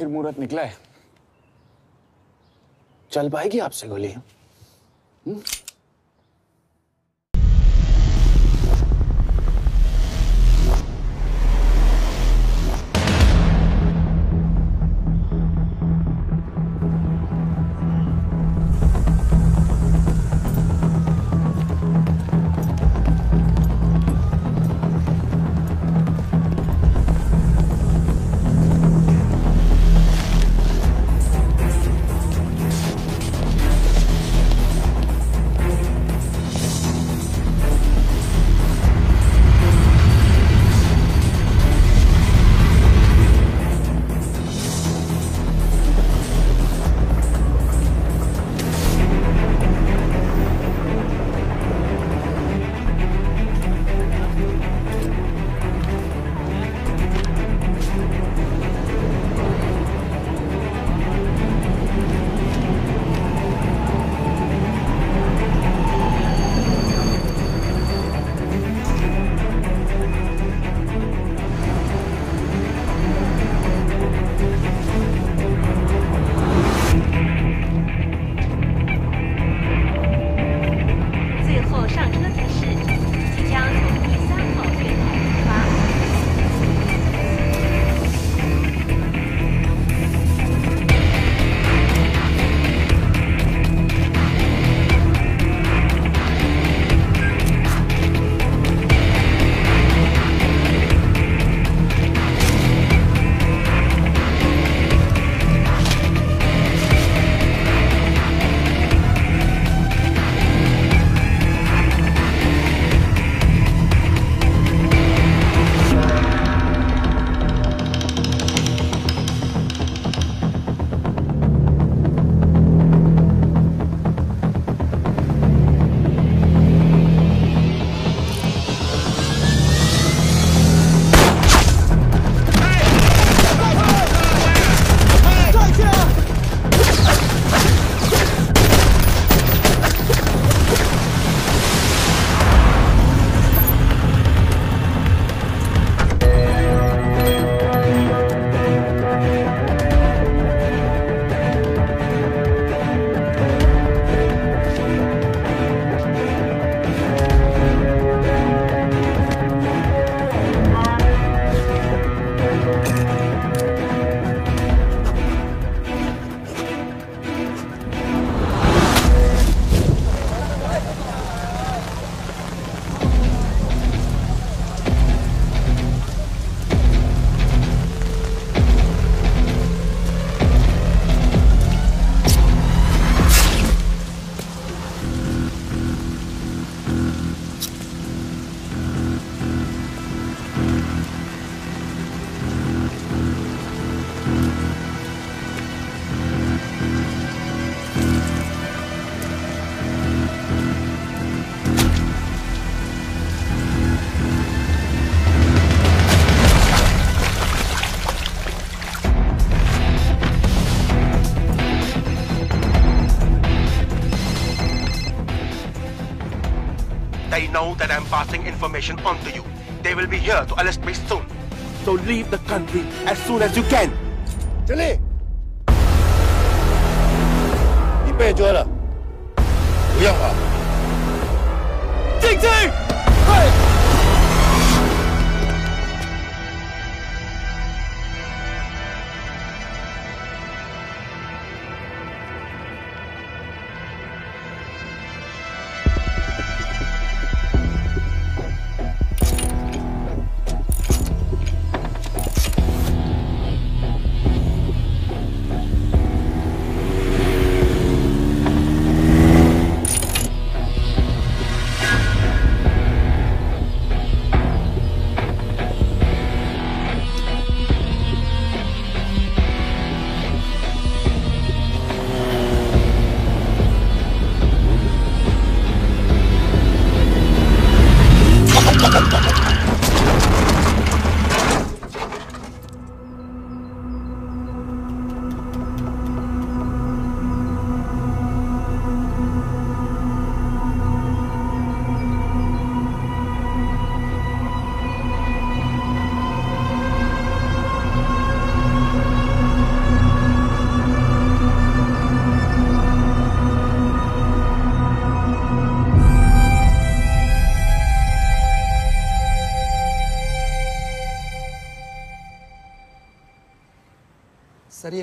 फिर मुहूर्त निकला है। चल पाएगी आपसे गोली? They know that I'm passing information on to you. They will be here to arrest me soon. So leave the country as soon as you can. 经理，你被捉了，不要跑。进去！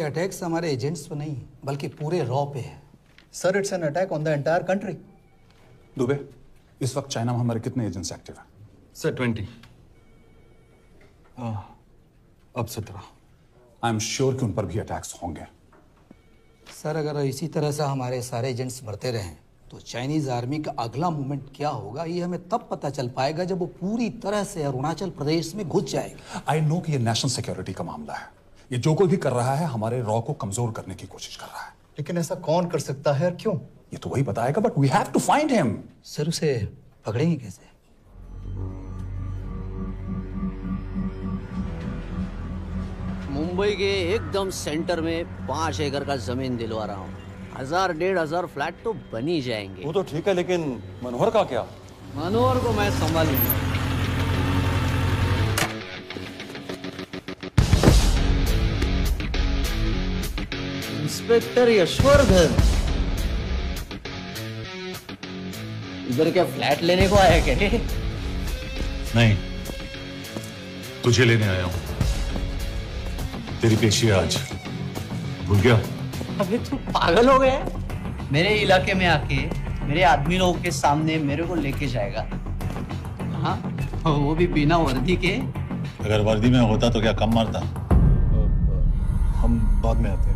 attacks हमारे एजेंट्स पे नहीं बल्कि पूरे रॉ पे है। Sir, it's an attack on the entire country. Dubey, इस वक्त China में हमारे कितने एजेंट्स एक्टिव हैं? सर 20। अब 17। आई एम श्योर कि उन पर भी अटैक्स होंगे। सर, अगर इसी तरह से हमारे सारे एजेंट्स मरते रहें तो चाइनीज आर्मी का अगला मूवमेंट क्या होगा ये हमें तब पता चल पाएगा जब वो पूरी तरह से अरुणाचल प्रदेश में घुस जाएगा। आई नो कि ये नेशनल सिक्योरिटी का मामला है। ये जो कोई भी कर रहा है हमारे रॉ को कमजोर करने की कोशिश कर रहा है। लेकिन ऐसा कौन कर सकता है और क्यों? ये तो वही बताएगा, but we have to find him. Sir, उसे पकड़ेंगे कैसे? मुंबई के एकदम सेंटर में 5 एकड़ का जमीन दिलवा रहा हूँ। 1000-1500 फ्लैट तो बन ही जाएंगे। वो तो ठीक है, लेकिन मनोहर का क्या? मनोहर को मैं संभालूंगा। इंस्पेक्टर यशवर्धन, इधर क्या फ्लैट लेने को आया क्या? नहीं, तुझे लेने आया हूं। तेरी पेशी है आज, भूल गया? अबे तू पागल हो गया? मेरे इलाके में आके मेरे आदमी लोगों के सामने मेरे को लेके जाएगा? हाँ, वो भी बिना वर्दी के। अगर वर्दी में होता तो क्या कम मारता? हम बाद में आते हैं।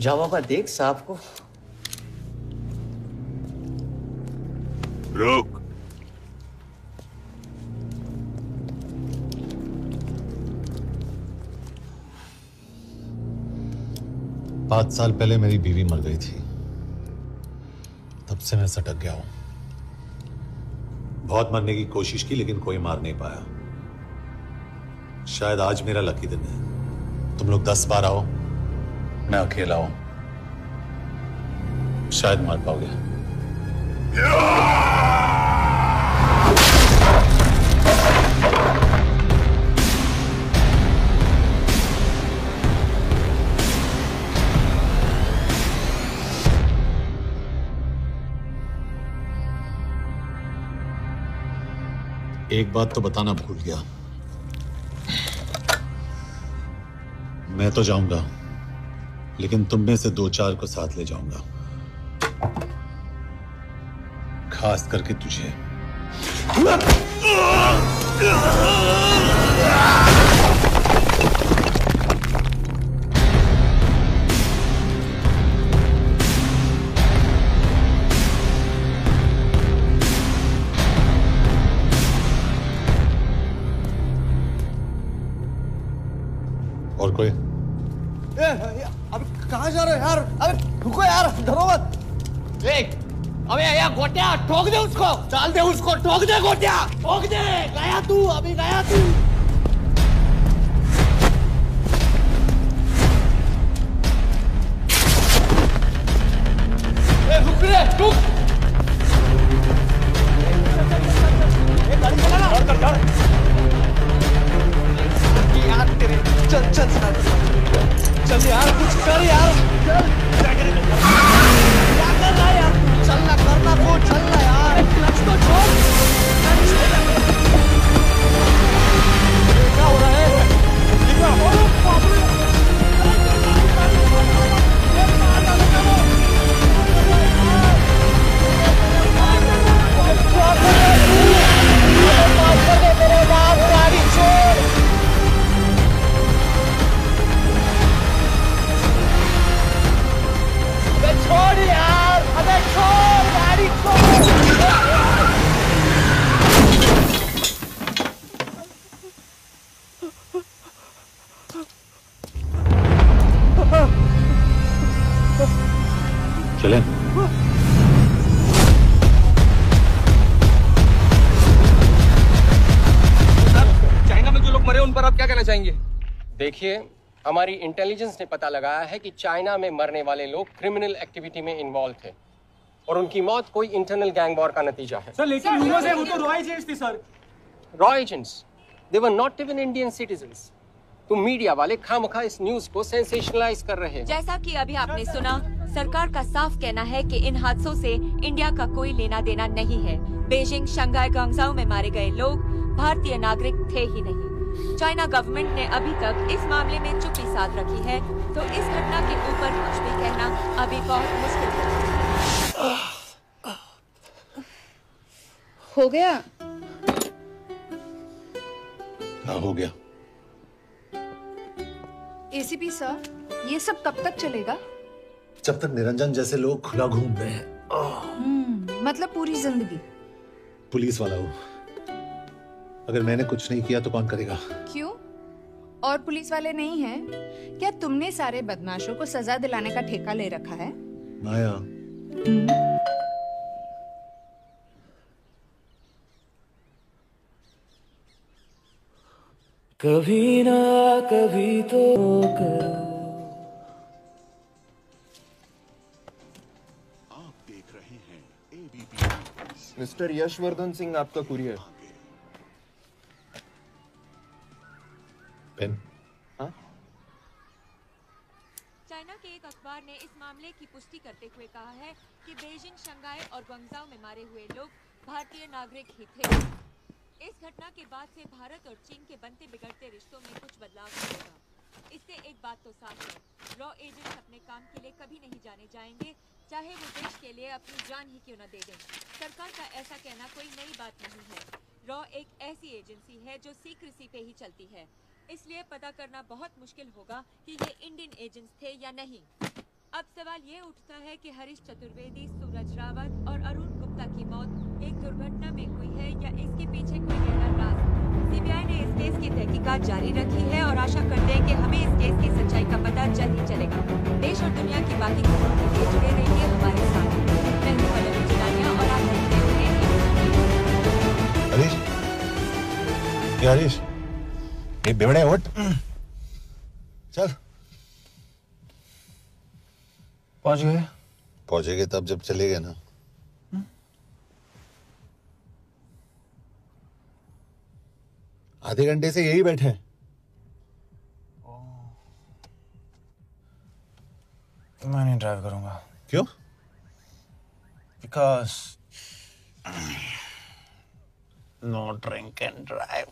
जाओ बाबा, देख साहब को। रुक। पाँच साल पहले मेरी बीवी मर गई थी, तब से मैं सटक गया हूं। बहुत मरने की कोशिश की लेकिन कोई मार नहीं पाया। शायद आज मेरा लकी दिन है। तुम लोग 10 बार आओ, मैं अकेला हूं, शायद मार पाओगे। एक बात तो बताना भूल गया, मैं तो जाऊंगा लेकिन तुम में से 2-4 को साथ ले जाऊंगा, खास करके तुझे। और कोई? अब कहाँ जा रहे हो यार? अबे रुको यार, डरो मत। अबे यार गोटिया, ठोक दे उसको, डाल दे उसको, ठोक दे गोटिया, ठोक दे। गया तू, अभी गया तू। रुक रे, रुक। गाड़ी चला ना। यार तेरे, चल चल चल यार, कुछ कर यार, चल। क्या कर रहा है यार? चलना, करना को, चलना यार। क्लच तो छोड़। क्या हो रहा है? छोड़ यार, अबे छोड़, गाड़ी छोड़। चलें? चाइना में जो लोग मरे उन पर आप क्या कहना चाहेंगे? देखिए, हमारी इंटेलिजेंस ने पता लगाया है कि चाइना में मरने वाले लोग क्रिमिनल एक्टिविटी में इन्वॉल्व थे और उनकी मौत कोई इंटरनल गैंग वॉर का नतीजा है। सर, लेकिन न्यूज़ है वो तो रॉ एजेंट्स थी sir. Raw agents, they were not even Indian citizens. तुम मीडिया वाले खामखा इस न्यूज को सेंसेशनलाइज कर रहे हैं। जैसा कि अभी आपने सुना, सरकार का साफ कहना है कि इन हादसों से इंडिया का कोई लेना देना नहीं है। बीजिंग, शंघाई, ग्वांगझू में मारे गए लोग भारतीय नागरिक थे ही नहीं। चाइना गवर्नमेंट ने अभी तक इस मामले में चुप्पी साध रखी है, तो इस घटना के ऊपर कुछ भी कहना अभी बहुत मुश्किल है। हो गया? हाँ, हो गया। एसीपी सर, ये सब कब तक चलेगा? जब तक निरंजन जैसे लोग खुला घूम रहे हैं। मतलब पूरी जिंदगी? पुलिस वाला हूँ, अगर मैंने कुछ नहीं किया तो कौन करेगा? क्यों? और पुलिस वाले नहीं हैं? क्या तुमने सारे बदमाशों को सजा दिलाने का ठेका ले रखा है? माया, कभी ना कभी तो करो। आप देख रहे हैं एबीपी। मिस्टर यशवर्धन सिंह, आपका कुरियर। पेन। हाँ? चाइना के एक अखबार ने इस मामले की पुष्टि करते हुए कहा है कि बीजिंग, शंघाई और ग्वांगझाओ में मारे हुए लोग भारतीय नागरिक ही थे। इस घटना के बाद से भारत और चीन के बनते बिगड़ते रिश्तों में कुछ बदलाव होगा। इससे एक बात तो साफ है, रॉ एजेंट्स अपने काम के लिए कभी नहीं जाने जाएंगे, चाहे वो देश के लिए अपनी जान ही क्यों न दे दें। सरकार का ऐसा कहना कोई नई बात नहीं है। रॉ एक ऐसी एजेंसी है जो सीक्रेसी पे ही चलती है, इसलिए पता करना बहुत मुश्किल होगा कि ये इंडियन एजेंट्स थे या नहीं। अब सवाल ये उठता है कि हरीश चतुर्वेदी, सूरज रावत और अरुण गुप्ता की मौत एक दुर्घटना में हुई है या इसके पीछे कोई गहरा राज। सीबीआई ने इस केस की तहकीकात जारी रखी है और आशा करते हैं कि हमें इस केस की सच्चाई का पता जल्द ही चलेगा। देश और दुनिया की बाकी खबरों के लिए जुड़े रहिए हमारे साथ। मैं हूं पल्लवी जिलानिया और आप देखते हुए हरीश, ये हरीश, ये बेवड़े उठ, चल। पहुंचेंगे तब जब चलेगा ना। आधे घंटे से यही बैठे हैं। मैं नहीं ड्राइव करूंगा। क्यों? Because no drink and drive.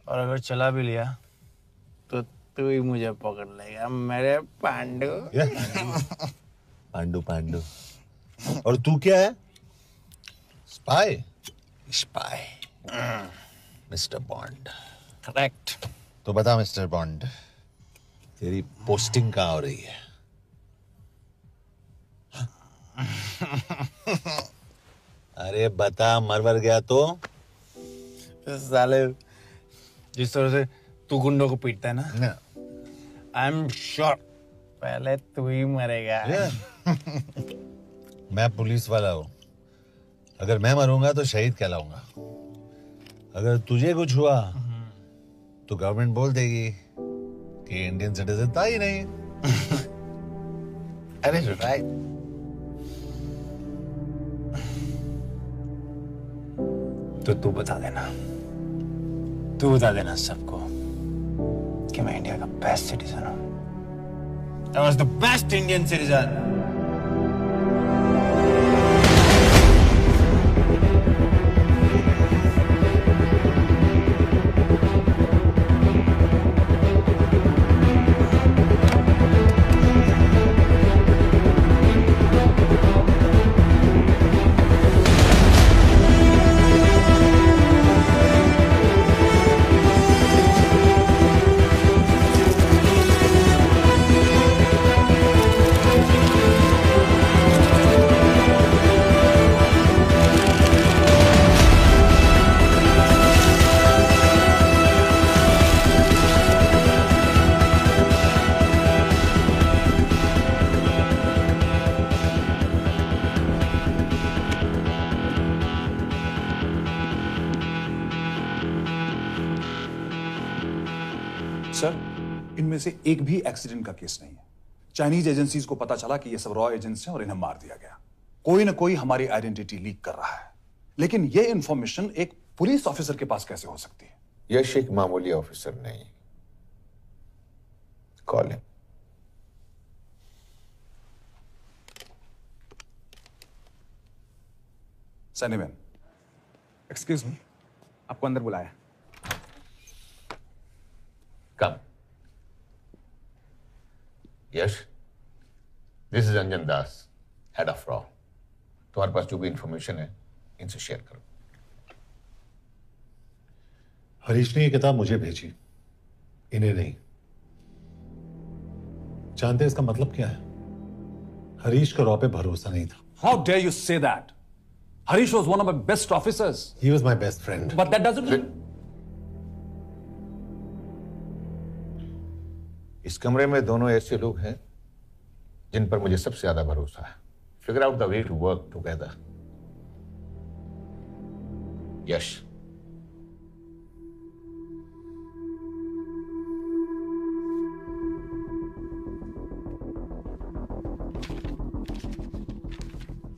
और अगर चला भी लिया तो तू ही मुझे पकड़ लेगा, मेरे पांडू। पांडू पांडू। और तू क्या है? Spy. Spy. Mister bond. Correct. तो बता मिस्टर बॉन्ड, तेरी पोस्टिंग कहाँ हो रही है? अरे बता, मरवर गया तो? साले, जिस तरह से तू गुंडों को पीटता है ना, आई एम श्योर पहले तू ही मरेगा। मैं पुलिस वाला हूँ, अगर मैं मरूंगा तो शहीद कहलाऊंगा। अगर तुझे कुछ हुआ तो गवर्नमेंट बोल देगी कि इंडियन सिटीजन था ही नहीं। अरे राइट। तो तू बता देना सबको कि मैं इंडिया का बेस्ट सिटीजन हूं। I was the best Indian citizen. Sir, इनमें से एक भी एक्सीडेंट का केस नहीं है। चाइनीज एजेंसीज को पता चला कि ये सब रॉ एजेंट्स हैं और इन्हें मार दिया गया। कोई ना कोई हमारी आइडेंटिटी लीक कर रहा है, लेकिन ये इंफॉर्मेशन एक पुलिस ऑफिसर के पास कैसे हो सकती है? यश एक मामूली ऑफिसर नहीं। Call him. सैनिमैन, एक्सक्यूज मी, आपको अंदर बुलाया। Come. Yash, this is Anjan Das, head of रॉ। तुम्हारे पास जो भी इंफॉर्मेशन है इनसे शेयर करो। हरीश ने ये किताब मुझे भेजी, इन्हें नहीं। जानते हैं इसका मतलब क्या है? हरीश का रॉ पे भरोसा नहीं था। How dare you say that? Harish was one of my best officers. He was my best friend. But that doesn't mean... इस कमरे में दोनों ऐसे लोग हैं जिन पर मुझे सबसे ज्यादा भरोसा है। Figure out the way to work together. यश,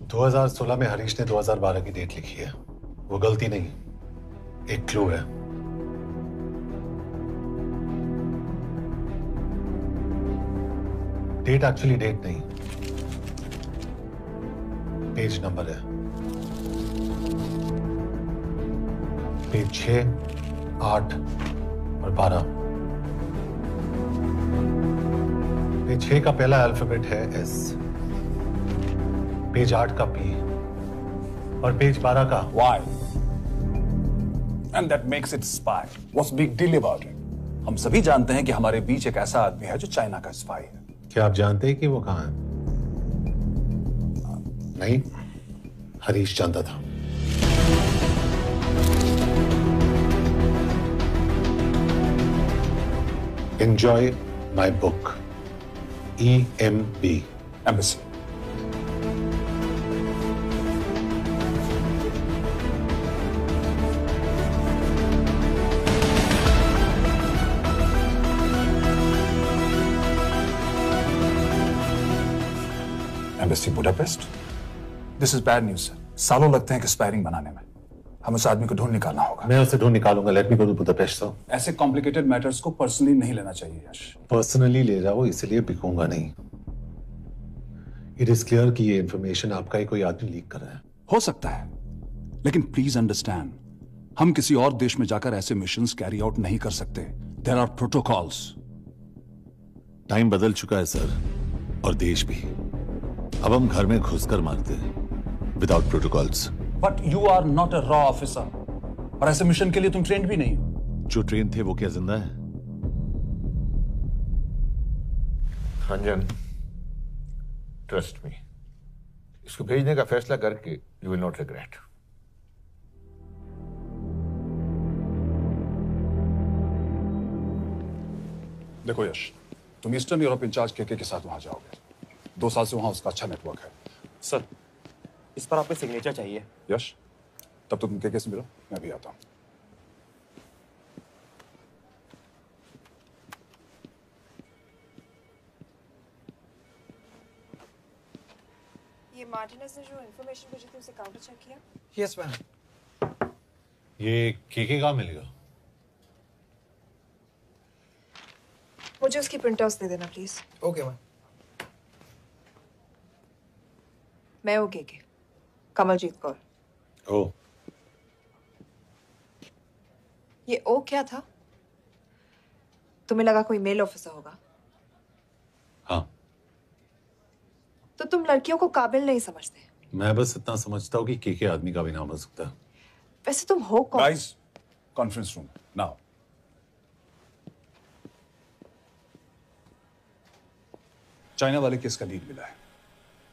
दो 2016 में हरीश ने 2012 की डेट लिखी है। वो गलती नहीं, एक क्लू है। डेट एक्चुअली डेट नहीं, पेज नंबर है। पेज 6, 8 और 12। पेज 6 का पहला अल्फाबेट है एस, पेज 8 का पी और पेज 12 का Y. And that makes it spy. What's big deal about it? हम सभी जानते हैं कि हमारे बीच एक ऐसा आदमी है जो चाइना का स्पाई है। क्या आप जानते हैं कि वो कहां है? नहीं, हरीश जानता था। Enjoy my book. EMB. Embassy. Embassy Budapest? This is bad news, sir. सालों लगते हैं एक्सपायरिंग बनाने में। हम उस आदमी को ढूंढ निकालना होगा। मैं उसे ढूंढ निकालूंगा। Let me go to Budapest sir. ऐसे कॉम्प्लिकेटेड मैटर्स को पर्सनली नहीं लेना चाहिए यश। पर्सनली ले रहा हूं, इसलिए बिकूंगा नहीं। इट इज क्लियर कि ये इंफॉर्मेशन आपका ही कोई आदमी लीक कर रहा है। हो सकता है, लेकिन प्लीज अंडरस्टैंड, हम किसी और देश में जाकर ऐसे मिशंस कैरी आउट नहीं कर सकते। There are protocols. टाइम बदल चुका है सर, और देश भी। अब हम घर में घुसकर मारते हैं without protocols. But you are not a रॉ ऑफिसर, और ऐसे मिशन के लिए तुम ट्रेंड भी नहीं हो। जो ट्रेन थे वो क्या जिंदा है? अंजन, ट्रस्ट मी, इसको भेजने का फैसला करके यू विल नॉट रिग्रेट। देखो यश, तुम ईस्टर्न यूरोप इंचार्ज के साथ वहां जाओगे। 2 साल से वहां उसका अच्छा नेटवर्क है। सर, इस पर आपके सिग्नेचर चाहिए। यश, तब तुम के से मिलो, मैं भी आता हूं। ये मार्टिनेज ने जो इंफॉर्मेशन भेजी थी उसे काउंटर चेक किया? Yes ma'am. ये केके का मिलेगा? मुझे उसकी प्रिंटआउट्स दे देना प्लीज। Okay ma'am. मैं हूँ केके, कमलजीत कौर। ओ, ये ओ क्या था? तुम्हें लगा कोई मेल ऑफिसर होगा? हाँ। तो तुम लड़कियों को काबिल नहीं समझते? मैं बस इतना समझता हूँ कि केके आदमी का भी नाम हो सकता है। वैसे तुम हो कौन? Guys, conference room now. China वाले केस का लीड मिला है।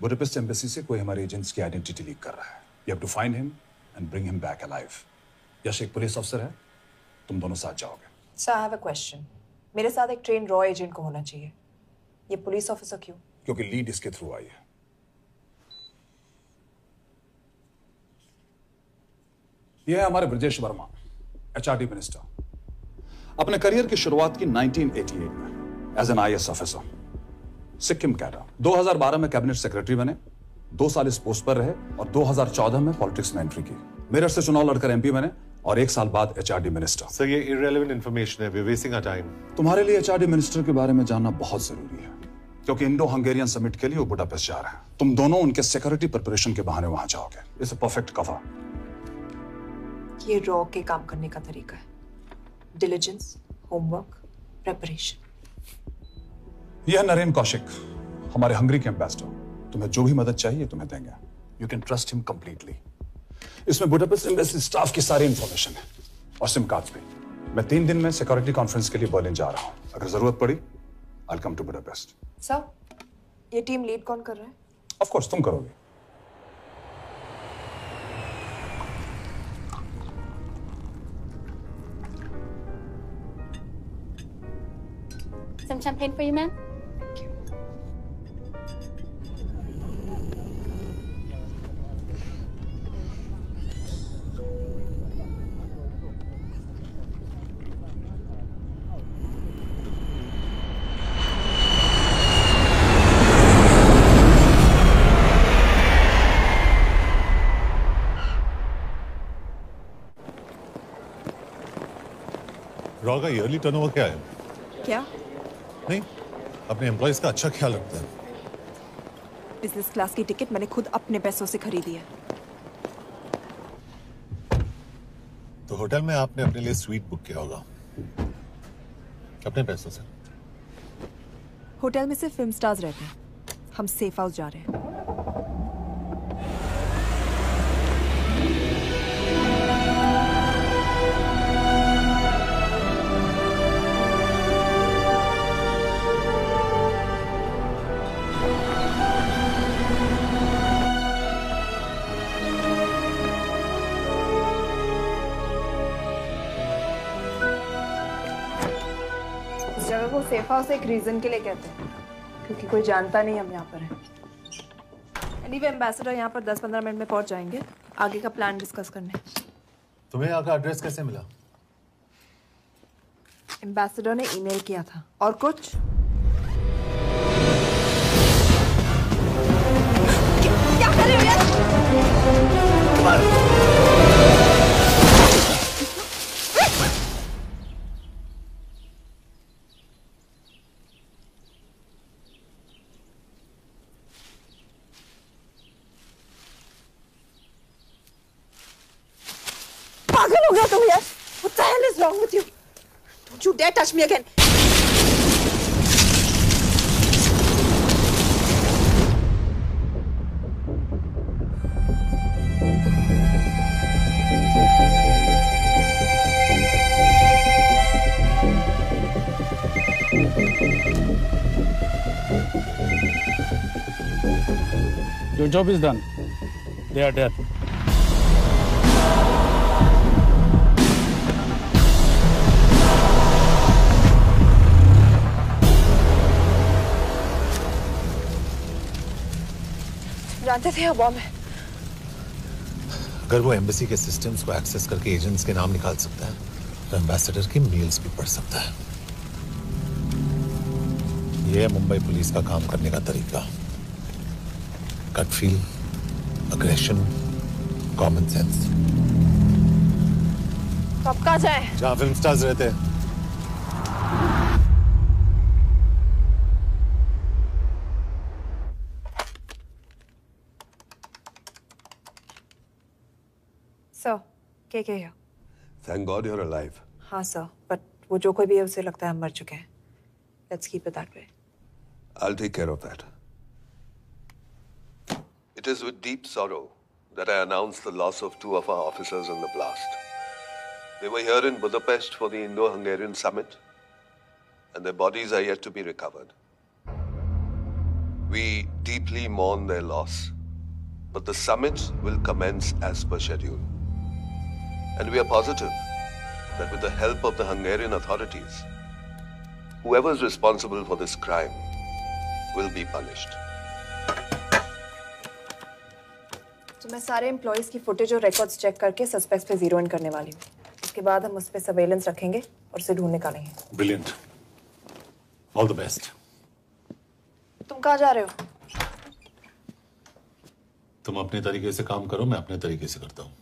बुडापेस्ट एम्बेसी से कोई हमारे एजेंट्स की आइडेंटिटी लीक कर रहा है। You have to find him and bring him back alive. Yash एक पुलिस अफसर है, तुम दोनों साथ जाओगे। Sir, I have a question. मेरे साथ एक ट्रेन रॉ एजेंट को होना चाहिए। ये पुलिस ऑफिसर क्यों? क्योंकि लीड इसके थ्रू आई है। यह है हमारे ब्रजेश वर्मा, एचआरडी मिनिस्टर। अपने करियर की शुरुआत की 1988 में as an IAS officer, Sikkim cadre. 2012 में कैबिनेट सेक्रेटरी बने, 2 साल इस पोस्ट पर रहे और 2014 में पॉलिटिक्स में एंट्री की। मेरठ से चुनाव लड़कर एमपी बने और 1 साल बाद एचआरडी मिनिस्टर। सर, ये इररिलेवेंट इंफॉर्मेशन है, we are wasting our time. तुम्हारे लिए एचआरडी मिनिस्टर के बारे में जानना बहुत जरूरी है, क्योंकि इंडो हंगेरियन समिट के लिए वो बुडापेस्ट जा रहे हैं। तुम दोनों उनके सिक्योरिटी प्रिपरेशन के बहाने वहां जाओगे। It's a perfect cover. ये रॉ के काम करने का तरीका है। Diligence, homework, preparation. यह नरेन कौशिक, हमारे हंगरी के एम्बेसडर। तुम्हें जो भी मदद चाहिए तुम्हें देंगे। You can trust him completely. इसमें बुडापेस्ट एम्बेसी स्टाफ की सारी इंफॉर्मेशन है और सिम कार्ड्स भी। मैं 3 दिन में सिक्योरिटी कॉन्फ्रेंस के लिए बर्लिन जा रहा हूं। अगर जरूरत पड़ी I will come to Budapest. Sir, ये टीम लीड कौन कर रहा है? ऑफ कोर्स तुम करोगे। Some champagne for you, ma'am? Raw का ईयरली टर्नओवर क्या है? क्या? नहीं, अपने एम्प्लॉइज का अच्छा ख्याल रखते हैं। बिजनेस क्लास की टिकट मैंने खुद अपने पैसों से खरीदी है। तो होटल में आपने अपने लिए स्वीट बुक किया होगा अपने पैसों से। होटल में सिर्फ फिल्म स्टार्स रहते हैं। हम सेफ हाउस जा रहे हैं। इस जगह को सेफ हाउस एक रीजन के लिए कहते हैं, क्योंकि कोई जानता नहीं हम यहाँ पर हैं। एनीवे एम्बेसडर यहाँ पर 10-15 मिनट में पहुँच जाएंगे आगे का प्लान डिस्कस करने। तुम्हें यहाँ का एड्रेस कैसे मिला? एम्बेसडर ने ईमेल किया था। और कुछ? क्या कर रहे हो यार? पागल हो गया तुम यार? What the hell is wrong with you? Don't you dare touch me again. Your job is done. They are dead. जानते थे यहाँ बॉम्ब है। अगर वो एम्बेसी के सिस्टम्स को एक्सेस करके एजेंट्स के नाम निकाल सकता है तो एम्बेसडर की मेल्स भी पढ़ सकता है। ये है मुंबई पुलिस का काम करने का तरीका। Gut feel, aggression, common sense. तो अब कहाँ जाएं? जहाँ फिल्म स्टार्स रहते हैं। सर, के here? Thank God you're alive. हाँ सर, बट वो जो कोई भी है उसे लगता है हम मर चुके हैं। Let's keep it that way. I'll take care of that. It is with deep sorrow that I announce the loss of 2 of our officers in the blast. They were here in Budapest for the Indo-Hungarian summit, and their bodies are yet to be recovered. We deeply mourn their loss, but the summit will commence as per schedule. And we are positive that with the help of the Hungarian authorities, whoever is responsible for this crime will be punished. तो मैं सारे employees की footage और records check करके suspects पे zero in करने वाली हूँ। उसके बाद हम उस पे सर्वेलेंस रखेंगे और उसे ढूंढ निकालेंगे। ब्रिलियंट। All the best. तुम कहाँ जा रहे हो? तुम अपने तरीके से काम करो, मैं अपने तरीके से करता हूँ।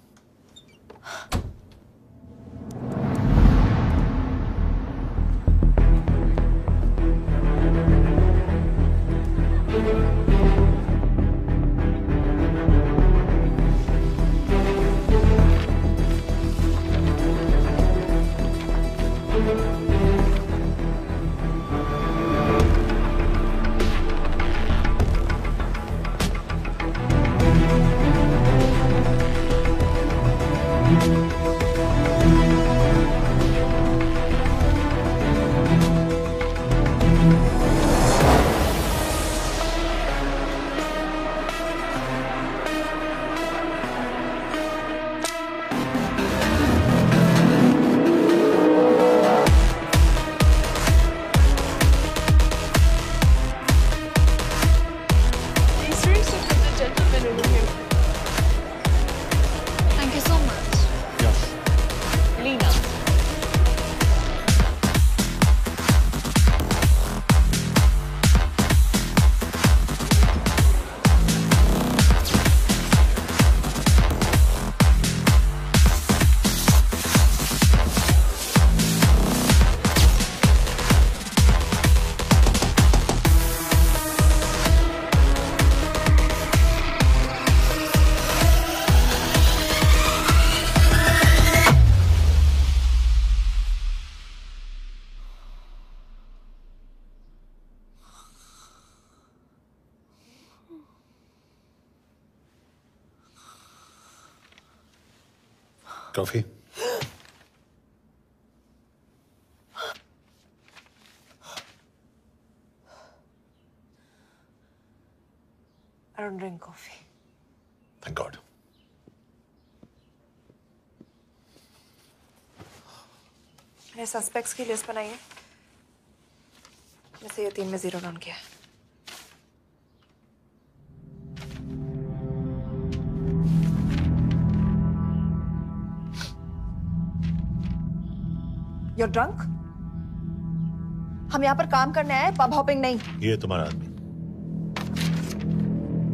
Coffee? I don't drink coffee. Thank God. मैंने सस्पेक्ट्स की लिस्ट बनाई है, जैसे ये 3 में 0 डाउन किया है। You're drunk? हम यहाँ पर काम करने आए, पब हॉपिंग नहीं। ये तुम्हारा आदमी।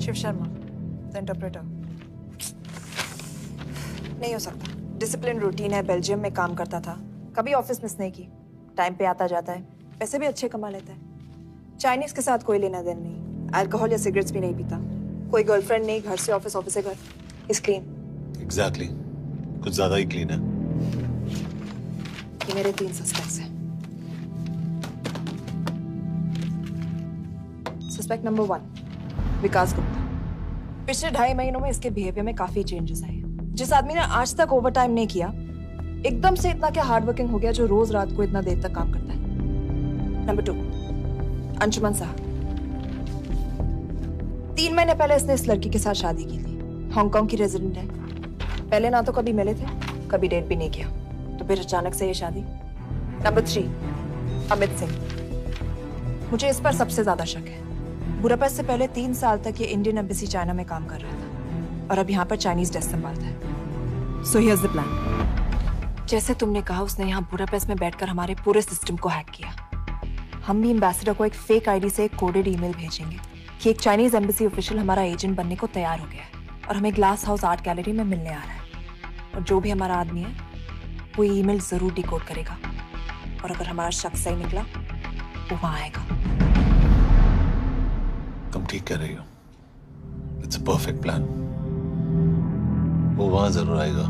Shiv Sharma, the interpreter. नहीं हो सकता। डिसिप्लिन रूटीन है, बेल्जियम में काम करता था, कभी ऑफिस मिस नहीं की, टाइम पे आता जाता है, पैसे भी अच्छे कमा लेता है। चाइनीज के साथ कोई लेना देना नहीं, अल्कोहल या सिगरेट्स भी नहीं पीता, कोई गर्लफ्रेंड नहीं, घर से ऑफिस, ऑफिस से घर। Is clean. एग्जैक्टली, कुछ ज्यादा ही क्लीन है। ये मेरे 3 सस्पेक्ट्स हैं। सस्पेक्ट नंबर 1, विकास गुप्ता। पिछले 2.5 महीनों में इसके बिहेवियर में काफी चेंजेस आए। जिस आदमी ने आज तक ओवर टाइम नहीं किया, एकदम से इतना क्या हार्ड वर्किंग हो गया जो रोज रात को इतना देर तक काम करता है। नंबर 2, अंशुमन साह। 3 महीने पहले इसने इस लड़की के साथ शादी की थी, हांगकांग की रेजिडेंट है। पहले ना तो कभी मिले थे, कभी डेट भी नहीं किया, तो फिर अचानक से ये शादी। नंबर 3, अमित सिंह। मुझे इस पर सबसे ज्यादा शक है। बुडापेस्ट से पहले 3 साल तक ये इंडियन एम्बेसी चाइना में काम कर रहा था और अब यहाँ पर चाइनीज डेस्क संभालता है। So here's the plan. जैसे तुमने कहा, उसने यहाँ बुडापेस्ट में बैठकर हमारे पूरे सिस्टम को हैक किया। हम भी एम्बेसडर को एक फेक आईडी से एक कोडेड ईमेल भेजेंगे कि एक चाइनीज एम्बेसी ऑफिशियल हमारा एजेंट बनने को तैयार हो गया है और हमें ग्लास हाउस आर्ट गैलरी में मिलने आ रहा है। और जो भी हमारा आदमी है वो ईमेल जरूर डिकोड करेगा और अगर हमारा शक सही निकला वो वहां आएगा। तुम ठीक कह रही हो। It's a perfect plan. वो वहां जरूर आएगा।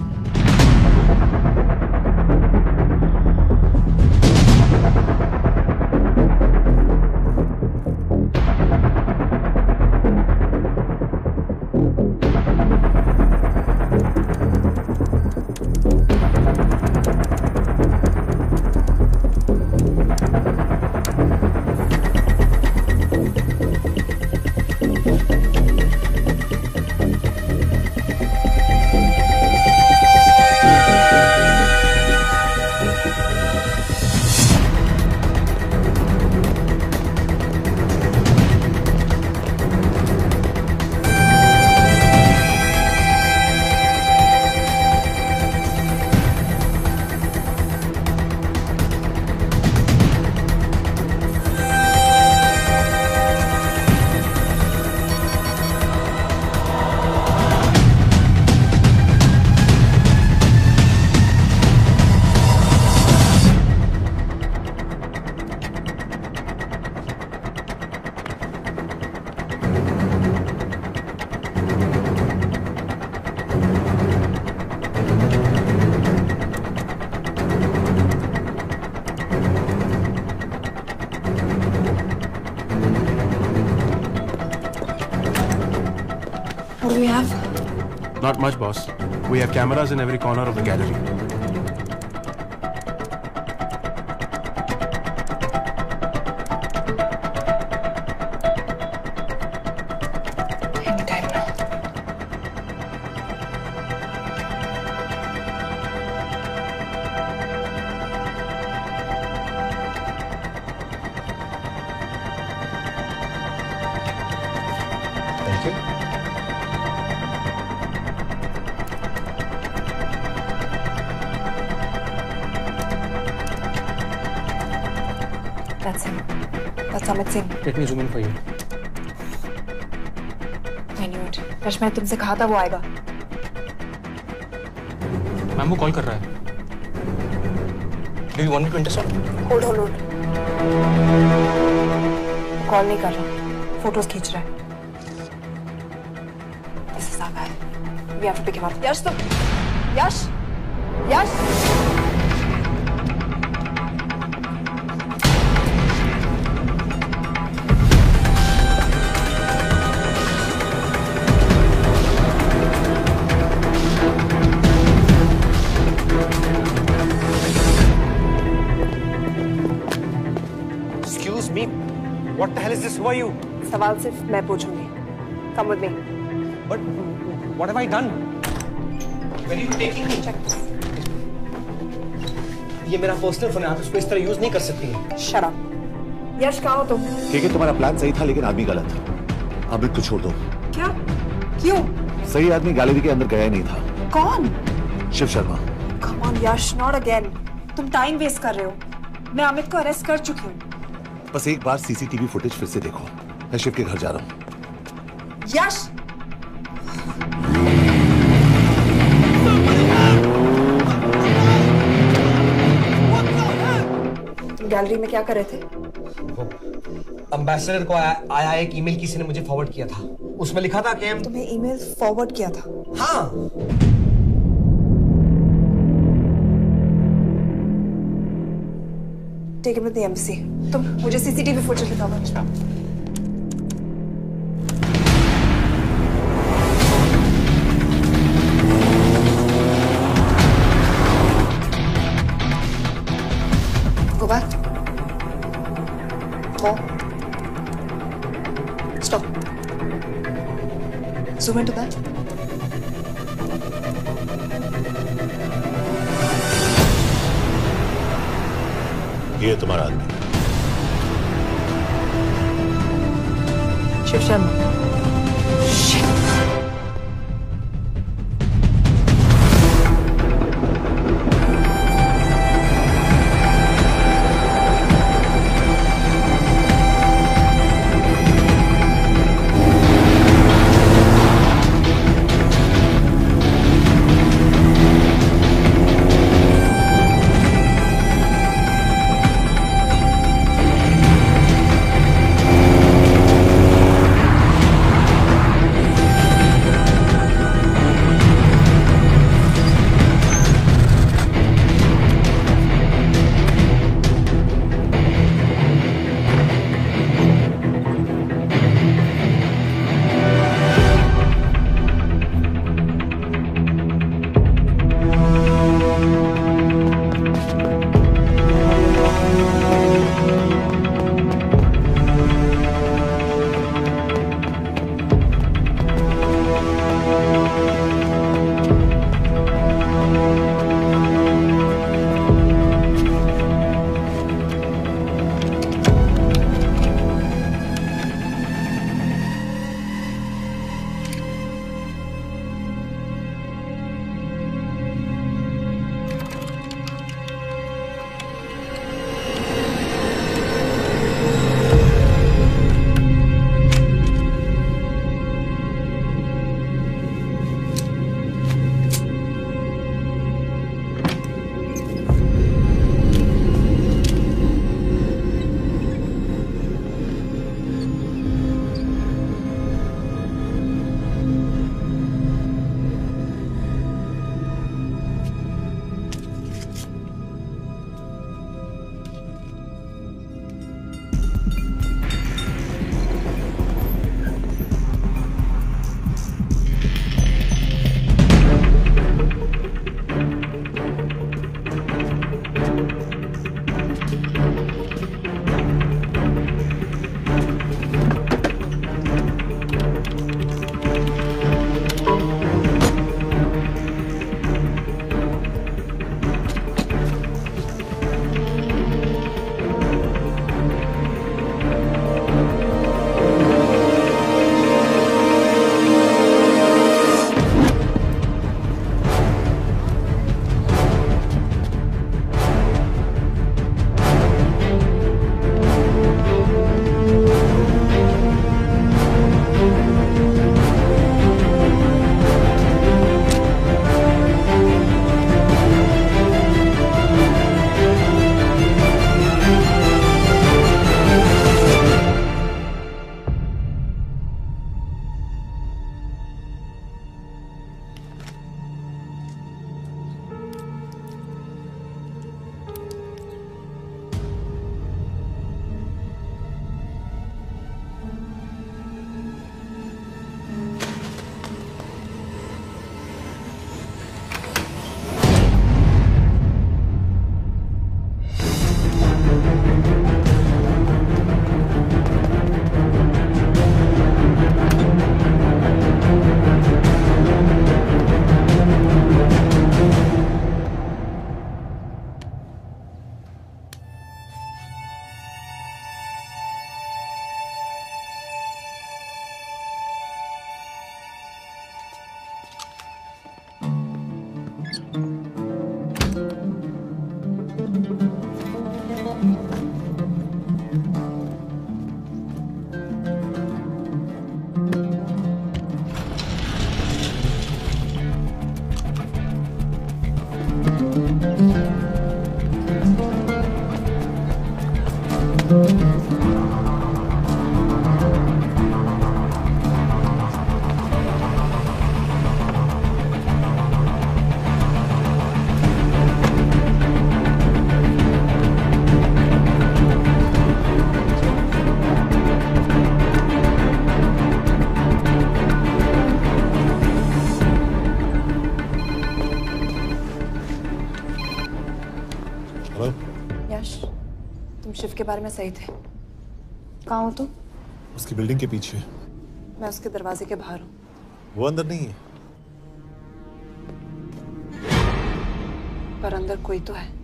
What do we have? Not much, boss. We have cameras in every corner of the gallery. Anytime now. Thank you. That's him. That's Amit Singh. Let me zoom in for you. I knew it. Rush, मैं तुमसे कहा था वो आएगा। Ma'am वो call कर रहा है। Do you want me to intercept? Hold. Call नहीं कर रहा, फोटोज खींच रहा है। This is our guy. We have to pick him up. यश तुम, यश। is this? Who are you? सवाल सिर्फ मैं पूछूंगी. Come with me. But what have I done? Where are you taking me? Check this. ये मेरा पर्सनल फोन है, आप इसको इस तरह यूज नहीं कर सकती हैं. Shut up. यश कहाँ हो तुम? ठीक है, तुम्हारा प्लान सही था लेकिन आदमी गलत. अमित को छोड़ दो. क्या? क्यों? सही आदमी गैलरी के अंदर गया ही नहीं था. कौन? Shiv Sharma. Come on Yash, not again. तुम टाइम वेस्ट कर रहे हो. मैं अमित को अरेस्ट कर चुकी हूँ. बस एक बार सीसीटीवी फुटेज फिर से देखो. मैं शिव के घर जा रहा हूँ. यश! तुम गैलरी में क्या कर रहे थे? एम्बेसडर को आया एक ईमेल किसी ने मुझे फॉरवर्ड किया था. उसमें लिखा था कि हम तुम्हें ईमेल फॉरवर्ड किया था? हाँ. Take him to the embassy. तुम मुझे सीसीटीवी फुटेज दिखाओ. Go back. More. Stop. Zoom into that. ये तुम्हारा आदमी. शिव शर्मा. शिव के बारे में सही थे। कहाँ हो तुम? उसकी बिल्डिंग के पीछे। मैं उसके दरवाजे के बाहर हूँ। वो अंदर नहीं है। पर अंदर कोई तो है।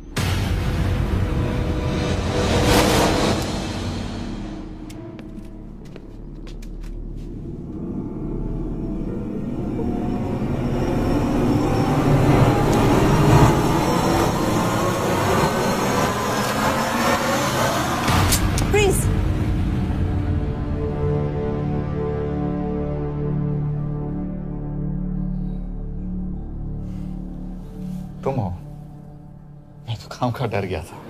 तुम हो? मैं तो काम का डर गया था।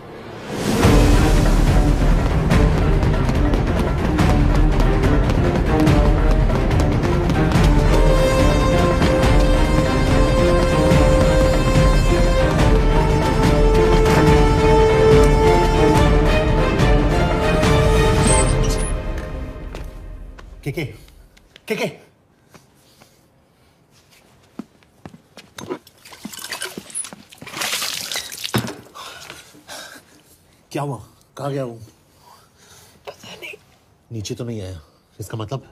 के क्या हुआ? कहाँ गया वो? पता नहीं। नीचे तो नहीं आया, इसका मतलब?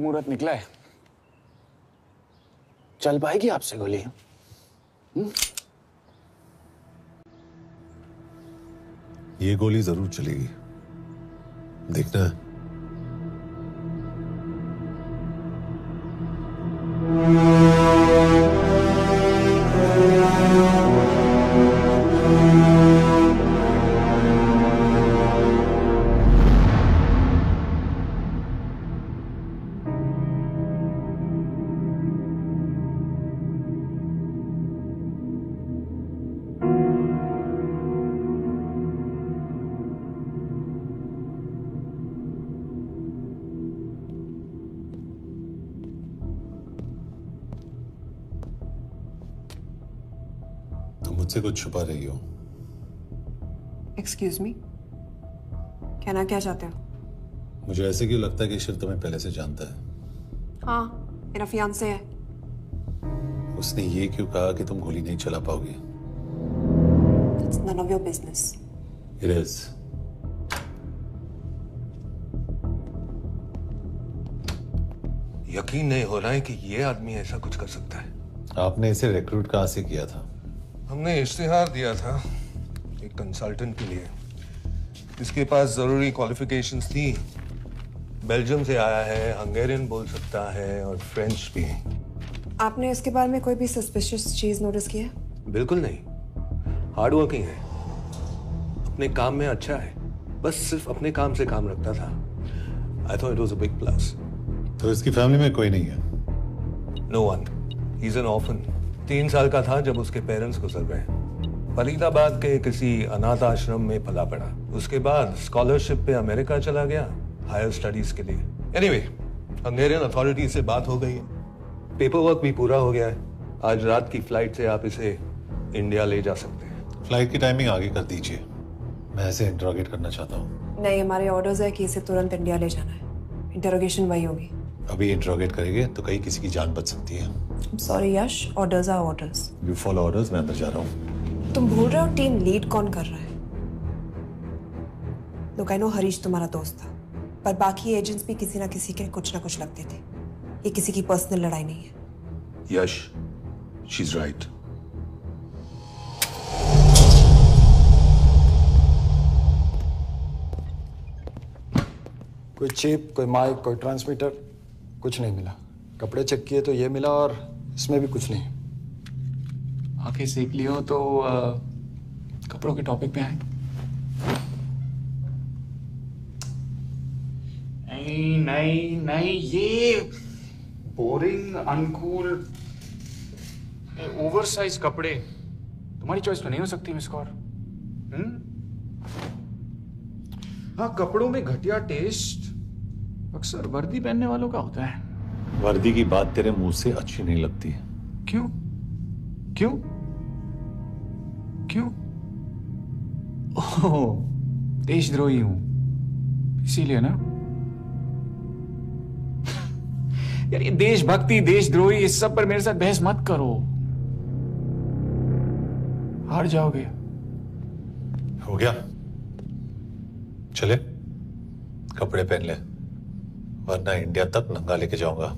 मुहूर्त निकला है। चल पाएगी आपसे गोली? ये गोली जरूर चलेगी, देखना है। मुझसे कुछ छुपा रही हो। एक्सक्यूज मी, कहना क्या चाहते हो? मुझे ऐसे क्यों लगता है कि शिव तुम्हें पहले से जानता है? हाँ, मेरा फियांसे है। उसने ये क्यों कहा कि तुम गोली नहीं चला पाओगी? It's none of your business. It is. यकीन नहीं हो रहा है कि ये आदमी ऐसा कुछ कर सकता है। आपने इसे रिक्रूट कहाँ से किया था? हमने इश्तिहार दिया था एक कंसल्टेंट के लिए, जिसके पास जरूरी क्वालिफिकेशंस थी। बेल्जियम से आया है, हंगेरियन बोल सकता है और फ्रेंच भी। आपने इसके बारे में कोई भी सस्पिशियस चीज नोटिस की है? बिल्कुल नहीं, हार्ड वर्किंग है, अपने काम में अच्छा है, बस सिर्फ अपने काम से काम रखता था। I thought it was a big plus. तो इसकी फैमिली में कोई नहीं है? No one, he is an orphan. 3 साल का था जब उसके पेरेंट्स गुजर गए। फरीदाबाद के किसी अनाथ आश्रम में पला पड़ा। उसके बाद स्कॉलरशिप पे अमेरिका चला गया हायर स्टडीज के लिए। एनीवे, हंगेरियन अथॉरिटी से बात हो गई है, पेपर वर्क भी पूरा हो गया है। आज रात की फ्लाइट से आप इसे इंडिया ले जा सकते हैं। फ्लाइट की टाइमिंग आगे कर दीजिए, मैं इसे इंटरोगेट करना चाहता हूँ। नहीं, हमारे ऑर्डर्स है कि इसे तुरंत इंडिया ले जाना है। इंटरोगेशन वही होगी। अभी इंटरोगेट करेंगे तो कहीं किसी की जान बच सकती है। Sorry Yash, orders are orders. You follow orders, मैं अंदर जा रहा हूँ। तुम भूल रहे हो टीम लीड कौन कर रहा है? लोग आई नो हरीश तुम्हारा दोस्त था, पर बाकी एजेंट्स भी किसी ना किसी के कुछ ना कुछ लगते थे। ये किसी की पर्सनल लड़ाई नहीं है। यश, शी इज राइट। कोई चिप, कोई माइक, कोई ट्रांसमीटर, कुछ नहीं मिला। कपड़े चेक किए तो ये मिला और इसमें भी कुछ नहीं। आके सीख लियो तो कपड़ों के टॉपिक पे आए। नहीं नहीं नहीं, ये बोरिंग, अनकूल, ओवरसाइज कपड़े तुम्हारी चॉइस तो नहीं हो सकती मिस कौर। हाँ, कपड़ों में घटिया टेस्ट अक्सर वर्दी पहनने वालों का होता है। वर्दी की बात तेरे मुंह से अच्छी नहीं लगती है। क्यों क्यों क्यों? ओह, देशद्रोही हूं इसीलिए ना। यार ये देशभक्ति, देशद्रोही, इस सब पर मेरे साथ बहस मत करो, हार जाओगे। हो गया, चले कपड़े पहन ले, वरना इंडिया तक नंगा लेके जाऊंगा।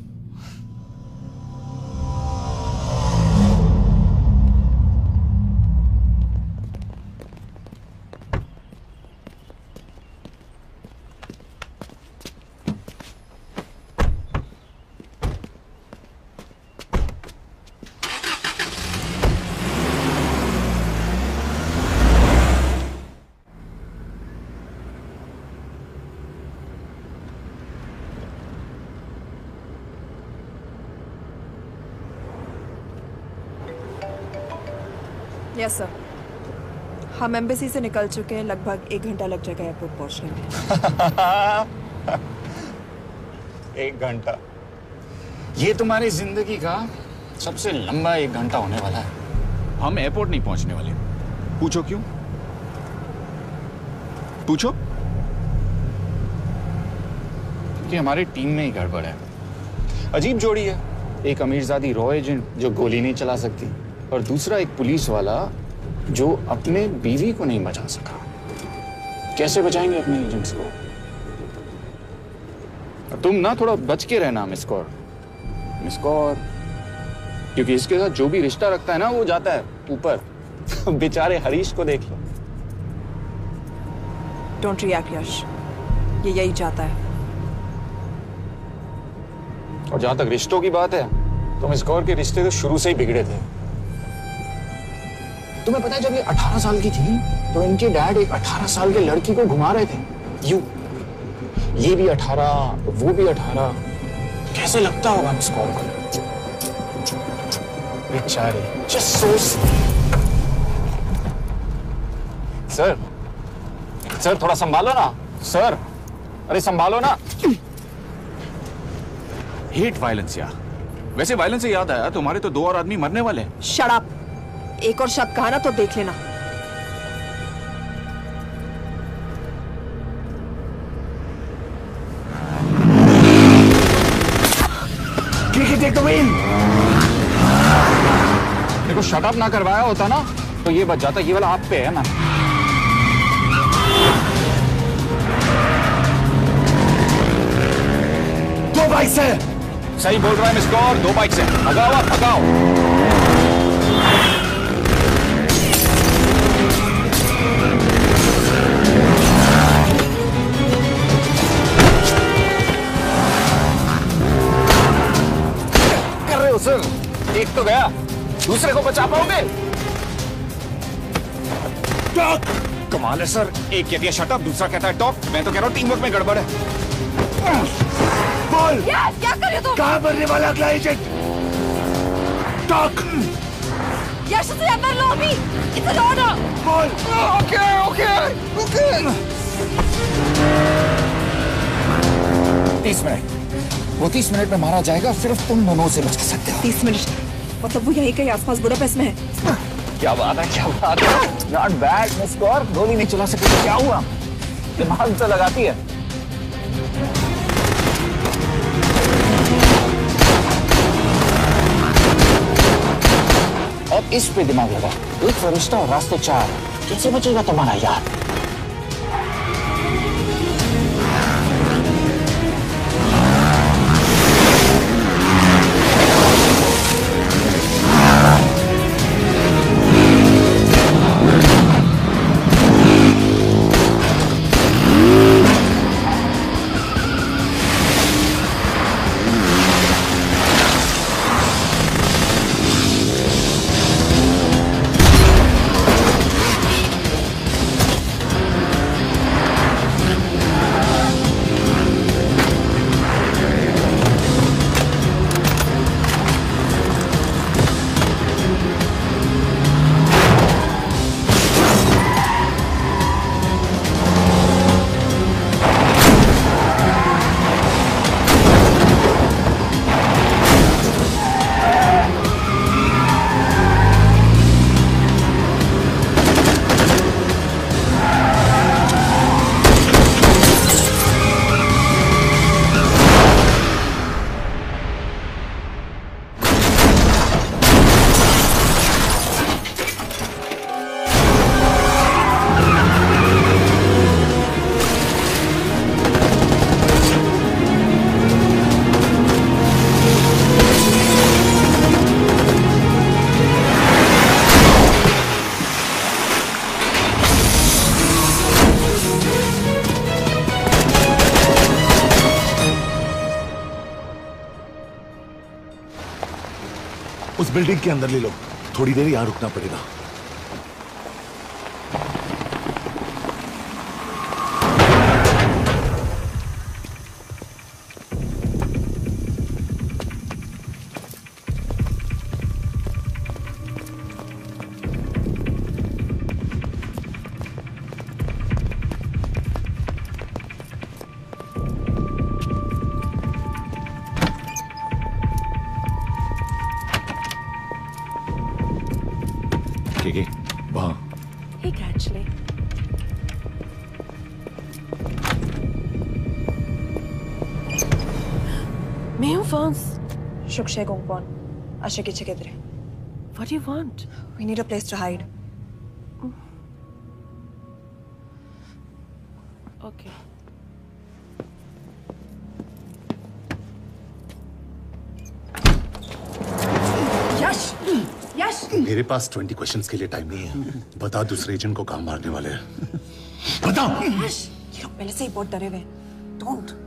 यस सर, हम एम्बेसी से निकल चुके हैं। लगभग 1 घंटा लग जाएगा एयरपोर्ट पहुंचने में। 1 घंटा? ये तुम्हारी जिंदगी का सबसे लंबा 1 घंटा होने वाला है। हम एयरपोर्ट नहीं पहुंचने वाले। पूछो क्यों? पूछो। क्योंकि हमारी टीम में ही गड़बड़ है। अजीब जोड़ी है, एक अमीरजादी रॉ एजेंट जो गोली नहीं चला सकती, और दूसरा एक पुलिस वाला जो अपने बीवी को नहीं बचा सका। कैसे बचाएंगे अपने एजेंट्स को? तुम ना थोड़ा बच के रहना मिस कौर, क्योंकि इसके साथ जो भी रिश्ता रखता है ना वो जाता है ऊपर। बेचारे हरीश को देख लो। डोंट रिएक्ट यश, ये यही चाहता है। और जहां तक रिश्तों की बात है तो मिस कौर के रिश्ते तो शुरू से ही बिगड़े थे। तुम्हें पता है जब ये 18 साल की थी तो इनके डैड एक 18 साल के लड़की को घुमा रहे थे यूं, ये भी 18 वो भी 18। कैसे लगता होगा मिस कौर को? बेचारे। जस्ट सोच। सर थोड़ा संभालो ना सर, अरे संभालो ना। हेट वायलेंस यार। वैसे वायलेंस से याद आया, तुम्हारे तो 2 और आदमी मरने वाले हैं। Shut up. एक और शब्द कहा ना तो देख लेना। देखो शट अप ना करवाया होता ना तो ये बच जाता। ये वाला आप पे है ना। दो बाइक से। सही बोल रहा है मिस कौर, 2 बाइक से। भगाओ आप, भगाओ। कर रहे हो सर? एक तो गया, दूसरे को बचा पाओगे? टॉक। कमाल है सर, एक कहती है शट अप, दूसरा कहता है टॉक। मैं तो कह रहा हूँ टीम वर्क में गड़बड़ है। बोल क्या कर रहे हो तुम? कहाँ मरने वाला अगला एजेंट? टॉक। यश से अंदर लो अभी। It's an order. बोल। ओके। 30 मिनट। वो 30 मिनट में मारा जाएगा, सिर्फ तुम दोनों से बच सकते हो। 30 मिनट मतलब वो यहीं कहीं आसपास बुडापेस्ट में है। क्या बात है, क्या बात है। नॉट बैड मिस कौर, गोली नहीं चला सकी तो क्या हुआ? दिमाग तो लगाती है। अब इस पे दिमाग लगा। एक फरिश्ता और रास्ते 4। कैसे बचेगा तुम्हारा यार? उस बिल्डिंग के अंदर ले लो, थोड़ी देर यहां रुकना पड़ेगा। वहां Hey, actually. Mayo Fons. Shukshay Gongpon. Ashiki Chikidre. What do you want? We need a place to hide. Okay. मेरे पास 20 क्वेश्चंस के लिए टाइम नहीं है। बता दूसरे एजेंट को कहां मारने वाले हैं। बता। ये लोग पहले से ही बहुत डरे हुए हैं। Don't.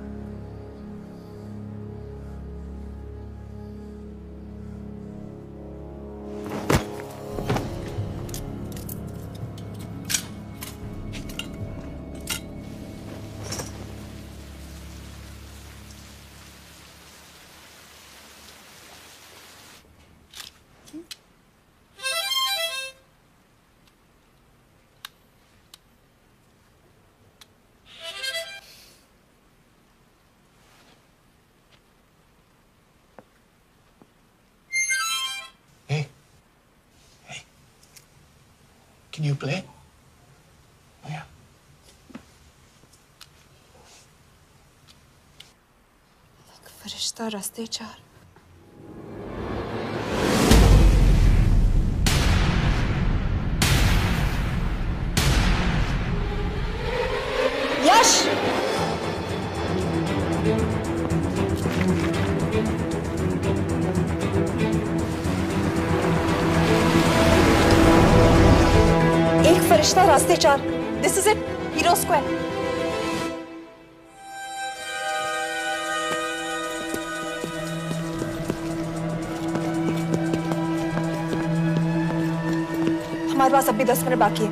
Can you play? Yeah. फरिश्ता रास्ते चार। यश! फरिश्ता रास्ते चार। This is it, hero square. हमारे पास अभी 10 मिनट बाकी है।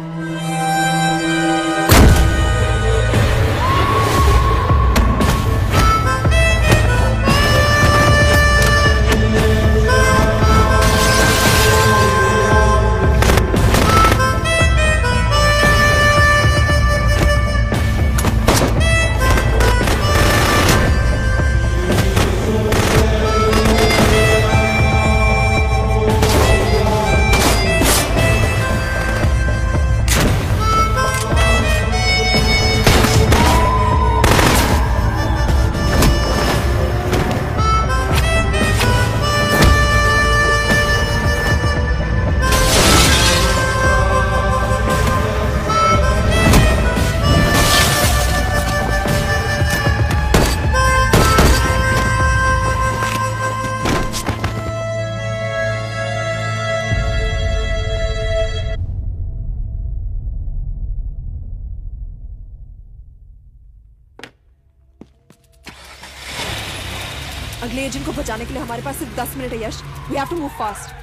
अगले एजेंट को बचाने के लिए हमारे पास सिर्फ 10 मिनट है Yash. We have to move fast.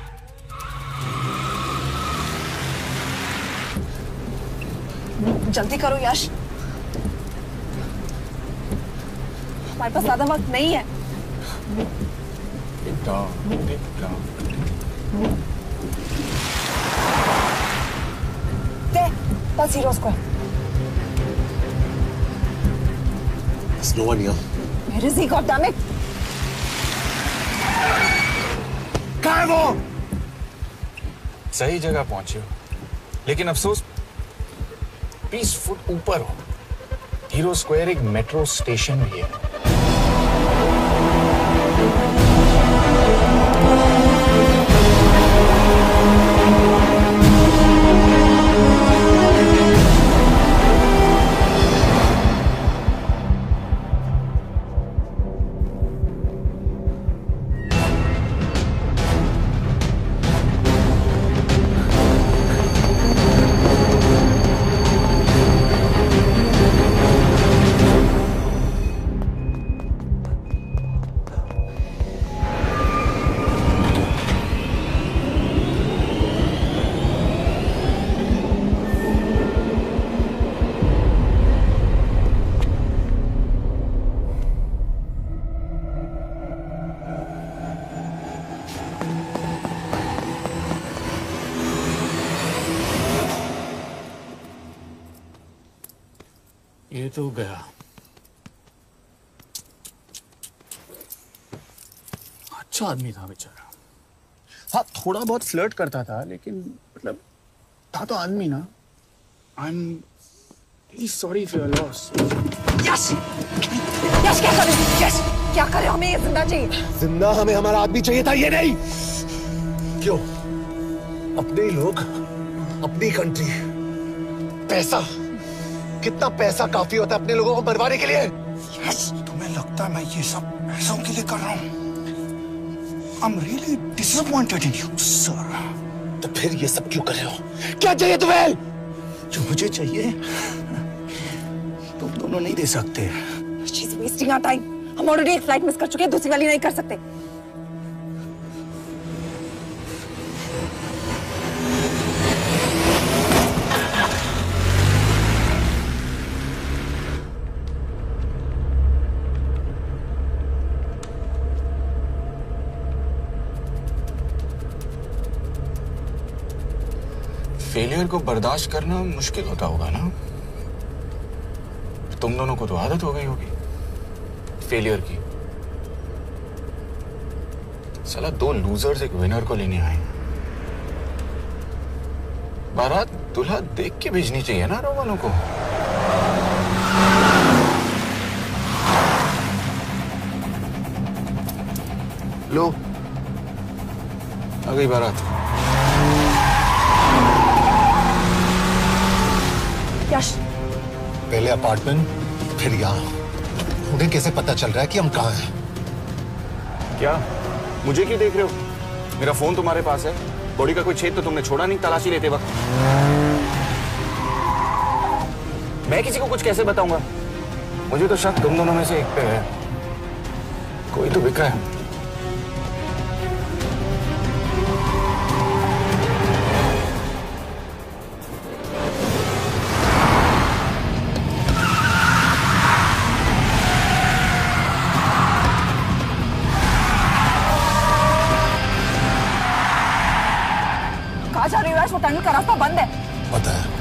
जल्दी करो यश, हमारे पास ज्यादा वक्त नहीं है। दे, बस hero square. There's no one here. Where is he, goddammit? कहाँ है वो? सही जगह पहुंचे हो, लेकिन अफसोस 20 फुट ऊपर हो। हीरो स्क्वायर एक मेट्रो स्टेशन भी है। ये तो गया। अच्छा आदमी था बेचारा। हाँ, थोड़ा बहुत फ्लर्ट करता था, लेकिन मतलब था तो आदमी ना। I am really sorry for your loss. Yash! Yash क्या करे? यश क्या करे? हमें ये जिंदा चाहिए। जिंदा हमें हमारा आदमी चाहिए था, ये नहीं। क्यों? अपने ही लोग, अपनी कंट्री, पैसा। कितना पैसा काफी होता है अपने लोगों को मरवाने के लिए? यस, तुम्हें लगता है मैं ये सब पैसों के लिए कर रहा हूँ? I'm really disappointed in you, sir. तो फिर ये सब क्यों कर रहे हो? क्या चाहिए तुम्हें? जो मुझे चाहिए तुम दोनों नहीं दे सकते। She's wasting our time. हम ऑलरेडी एक फ्लाइट मिस कर चुके हैं, दूसरी वाली नहीं कर सकते। फेलियर को बर्दाश्त करना मुश्किल होता होगा ना? तुम दोनों को तो आदत हो गई होगी फेलियर की। साला दो लूजर्स एक विनर को लेने आए। बारात दूल्हा देख के भेजनी चाहिए ना रो वालों को। लो आ गई बारात। यश, पहले अपार्टमेंट फिर यहाँ। उन्हें कैसे पता चल रहा है कि हम कहाँ हैं? क्या मुझे क्यों देख रहे हो? मेरा फोन तुम्हारे पास है। बॉडी का कोई छेद तो तुमने छोड़ा नहीं तलाशी लेते वक्त। मैं किसी को कुछ कैसे बताऊंगा? मुझे तो शक तुम दोनों में से एक पे है। कोई तो बिका है। जा रही है? वो टनल का रास्ता बंद है। पता है।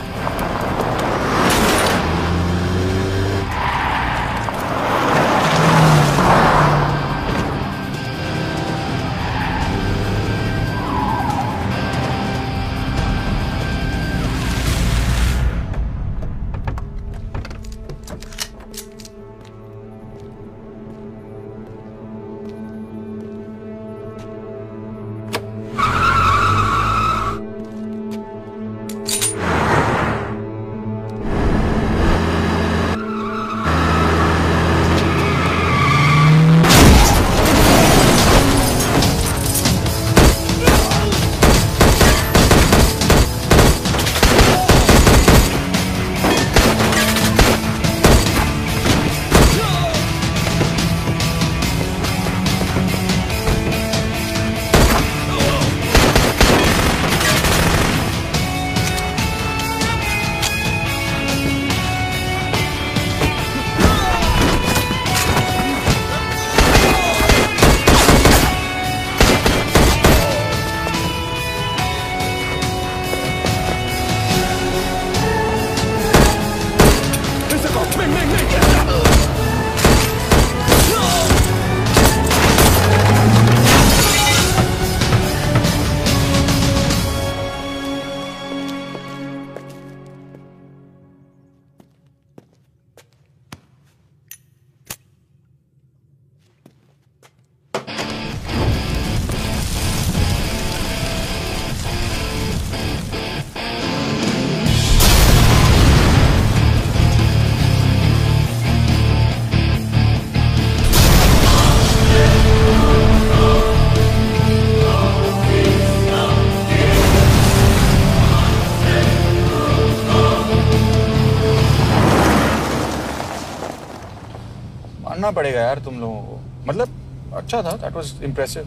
मानना पड़ेगा यार तुम लोगों को। मतलब अच्छा था, दैट वाज इम्प्रेसिव।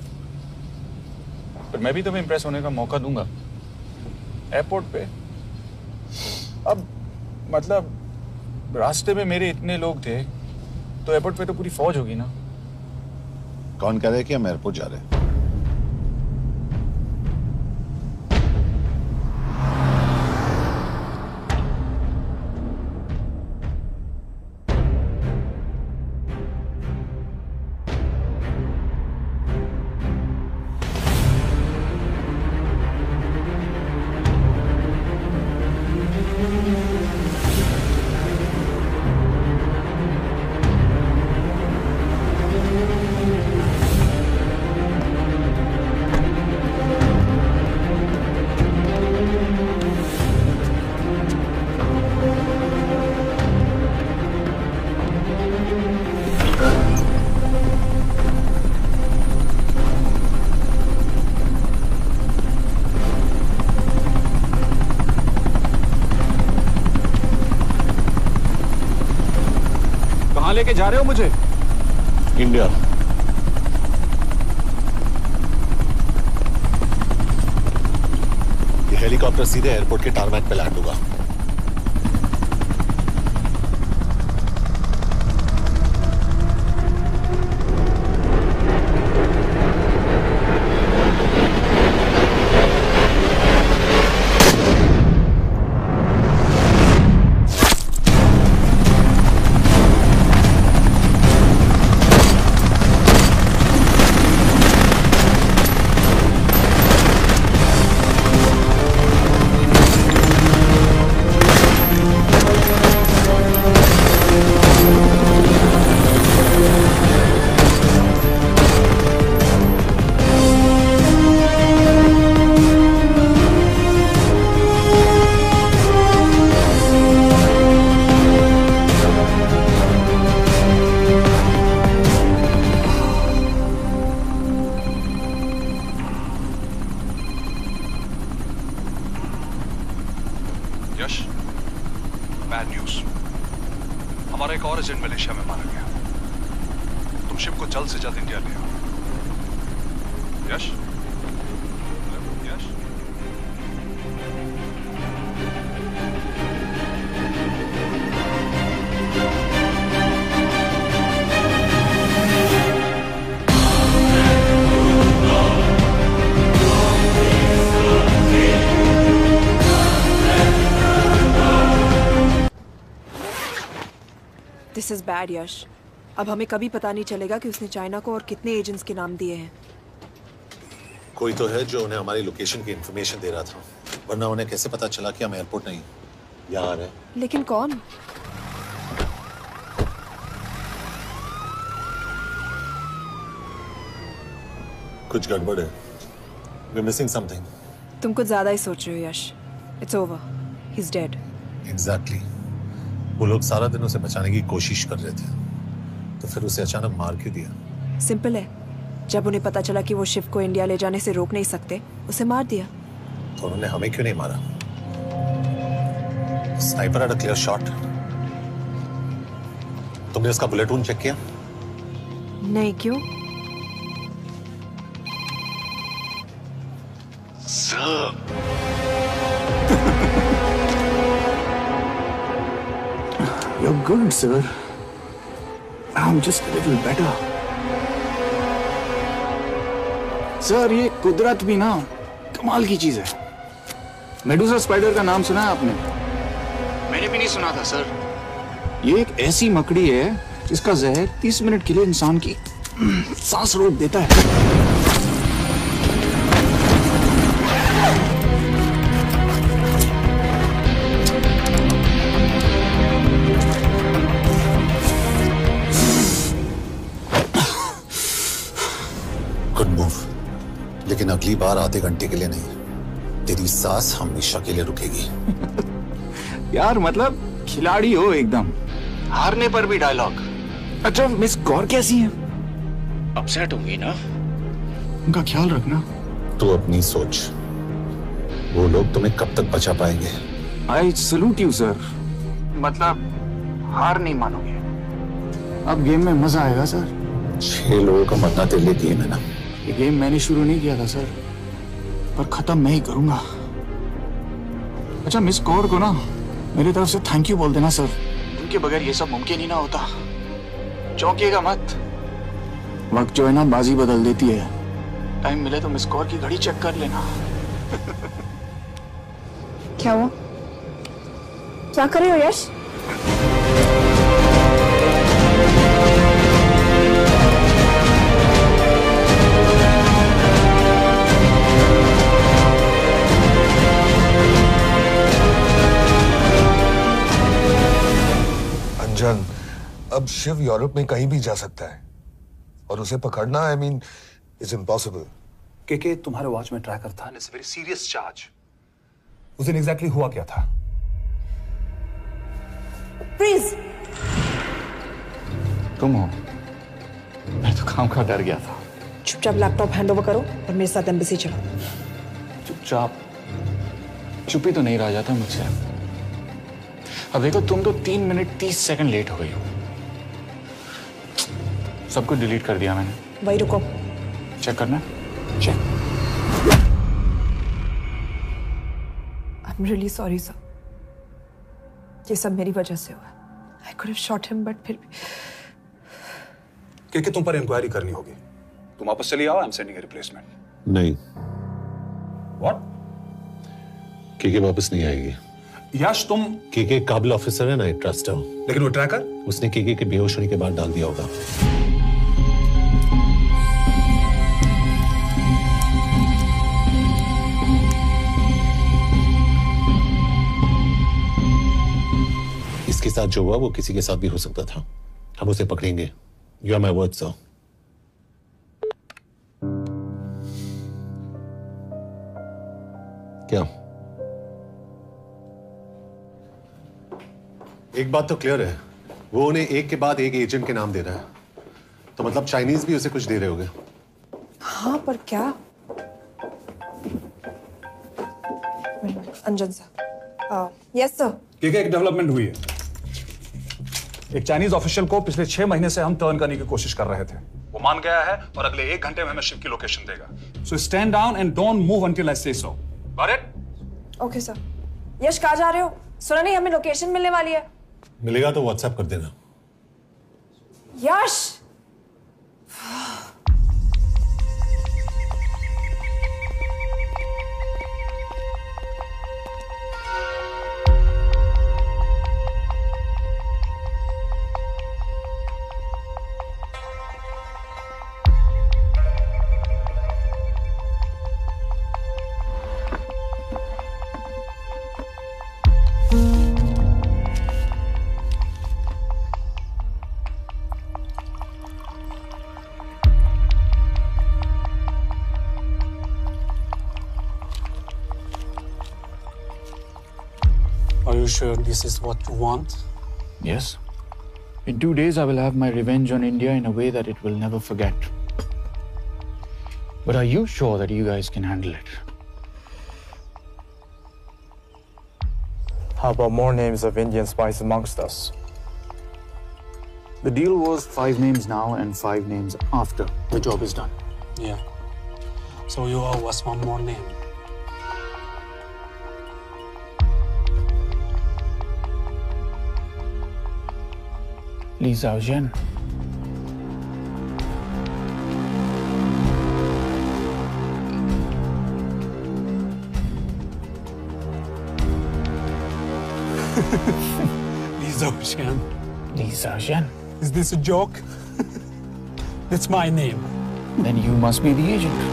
पर मैं भी तुम्हें इम्प्रेस होने का मौका दूंगा एयरपोर्ट पे। अब मतलब रास्ते में मेरे इतने लोग थे तो एयरपोर्ट पे तो पूरी फौज होगी ना। कौन कह रहा है कि हम एयरपोर्ट जा रहे हैं? लेके जा रहे हो मुझे? इंडिया। ये हेलीकॉप्टर सीधे एयरपोर्ट के टारमैक पे लैंड होगा। यश, बैड न्यूज। हमारा एक और एजेंट मलेशिया में मारा गया। तुम शिप को जल्द से जल्द इंडिया ले आओ। यश? यश? दिस इज बैड यश। अब हमें कभी पता नहीं चलेगा कि उसने चाइना को और कितने एजेंट्स के नाम दिए हैं। कोई तो है जो उन्हें हमारी लोकेशन की इंफॉर्मेशन दे रहा था, वरना उन्हें कैसे पता चला कि हम एयरपोर्ट नहीं यहाँ आ रहे हैं? लेकिन कौन? कुछ गड़बड़ है। We're missing something. तुम कुछ ज्यादा ही सोच रहे हो Yash. It's over, he is dead. Exactly. वो लोग सारा दिन उसे बचाने की कोशिश कर रहे थे, तो फिर उसे अचानक मार क्यों दिया? सिंपल है, जब उन्हें पता चला कि वो शिव को इंडिया ले जाने से रोक नहीं सकते, उसे मार दिया। तो उन्होंने हमें क्यों नहीं मारा? Sniper had a clear shot. तुमने उसका बुलेट वूंड चेक किया? नहीं, क्यों? You're good, sir. I'm just a little better. Sir, ये कुदरत भी ना कमाल की चीज है। मेडुसा स्पाइडर का नाम सुना है आपने? मैंने भी नहीं सुना था सर। ये एक ऐसी मकड़ी है जिसका जहर 30 मिनट के लिए इंसान की सांस रोक देता है। लेकिन अगली बार आधे घंटे के लिए नहीं, तेरी सांस हमेशा के लिए रुकेगी। यार मतलब खिलाड़ी हो एकदम, हारने पर भी डायलॉग। अच्छा, मिस गौर कैसी हैं? अपसेट होंगी ना? उनका ख्याल रखना। तू अपनी सोच, वो लोग तुम्हें कब तक बचा पाएंगे? I salute you sir. मतलब हार नहीं मानोगे। अब गेम में मजा आएगा सर। 6 लोगों का मरना तेरे लिए गेम है ना? ये गेम मैंने शुरू नहीं किया था सर, पर खत्म मैं ही करूंगा। अच्छा, मिस कौर को ना मेरी तरफ से थैंक यू बोल देना सर। उनके बगैर ये सब मुमकिन ही ना होता। चौंकिएगा मत, वक्त जो है ना बाजी बदल देती है। टाइम मिले तो मिस कौर की घड़ी चेक कर लेना। क्या हुआ? क्या कर रहे हो यश? अंजन, अब शिव यूरोप में कहीं भी जा सकता है और उसे पकड़ना आई मीन इज इम्पॉसिबल। के तुम्हारे वॉच में ट्रैकर था, it's a very serious charge. उस दिन एग्जैक्टली हुआ क्या था? प्लीज। तुम हो? मैं तो काम का डर गया था। चुपचाप लैपटॉप हैंड ओवर करो और मेरे साथ एम्बेसी चलो। चुपचाप? चुप ही तो नहीं रहा जाता मुझसे। अब देखो, तुम तो 3 मिनट 30 सेकंड लेट हो गई हो। सब कुछ डिलीट कर दिया मैंने। वही रुको, चेक करना। Check. I am really sorry sir, ये सब मेरी वजह से हुआ। I could have shot him, but फिर भी क्योंकि तुम पर इंक्वायरी करनी होगी। तुम वापस चली आओ, I am sending A replacement. नहीं। व्हाट? केके वापस नहीं आएगी। यश तुम केके काबिल ऑफिसर है ना, ट्रस्ट है। लेकिन वो ट्रैकर उसने केके के बेहोश होने के बाद डाल दिया होगा। इसके साथ जो हुआ वो किसी के साथ भी हो सकता था। हम उसे पकड़ेंगे। You are my word sir. क्या? एक बात तो क्लियर है, वो उन्हें एक के बाद एक एजेंट के नाम दे रहा है, तो मतलब चाइनीज भी उसे कुछ दे रहे होंगे। हाँ, पर क्या? Anjan sir. Yes sir. KK एक डेवलपमेंट हुई है। एक चाइनीज ऑफिशियल को पिछले 6 महीने से हम टर्न करने की कोशिश कर रहे थे। वो मान गया है और अगले 1 घंटे में हमें शिप की लोकेशन देगा। So stand down and don't move until I say so. Got it? Okay sir. Yash, कहाँ जा रहे हो? सुना नहीं, हमें लोकेशन मिलने वाली है। मिलेगा तो व्हाट्सएप कर देना। यश! Are you sure this is what you want? Yes. In 2 days, I will have my revenge on India in a way that it will never forget. But are you sure that you guys can handle it? How about more names of Indian spies amongst us? The deal was 5 names now and 5 names after the job is done. Yeah. So you owe us one more name. Li Xiaojian. Li Xiaojian. Li Xiaojian. Is this a joke? That's my name. Then you must be the agent.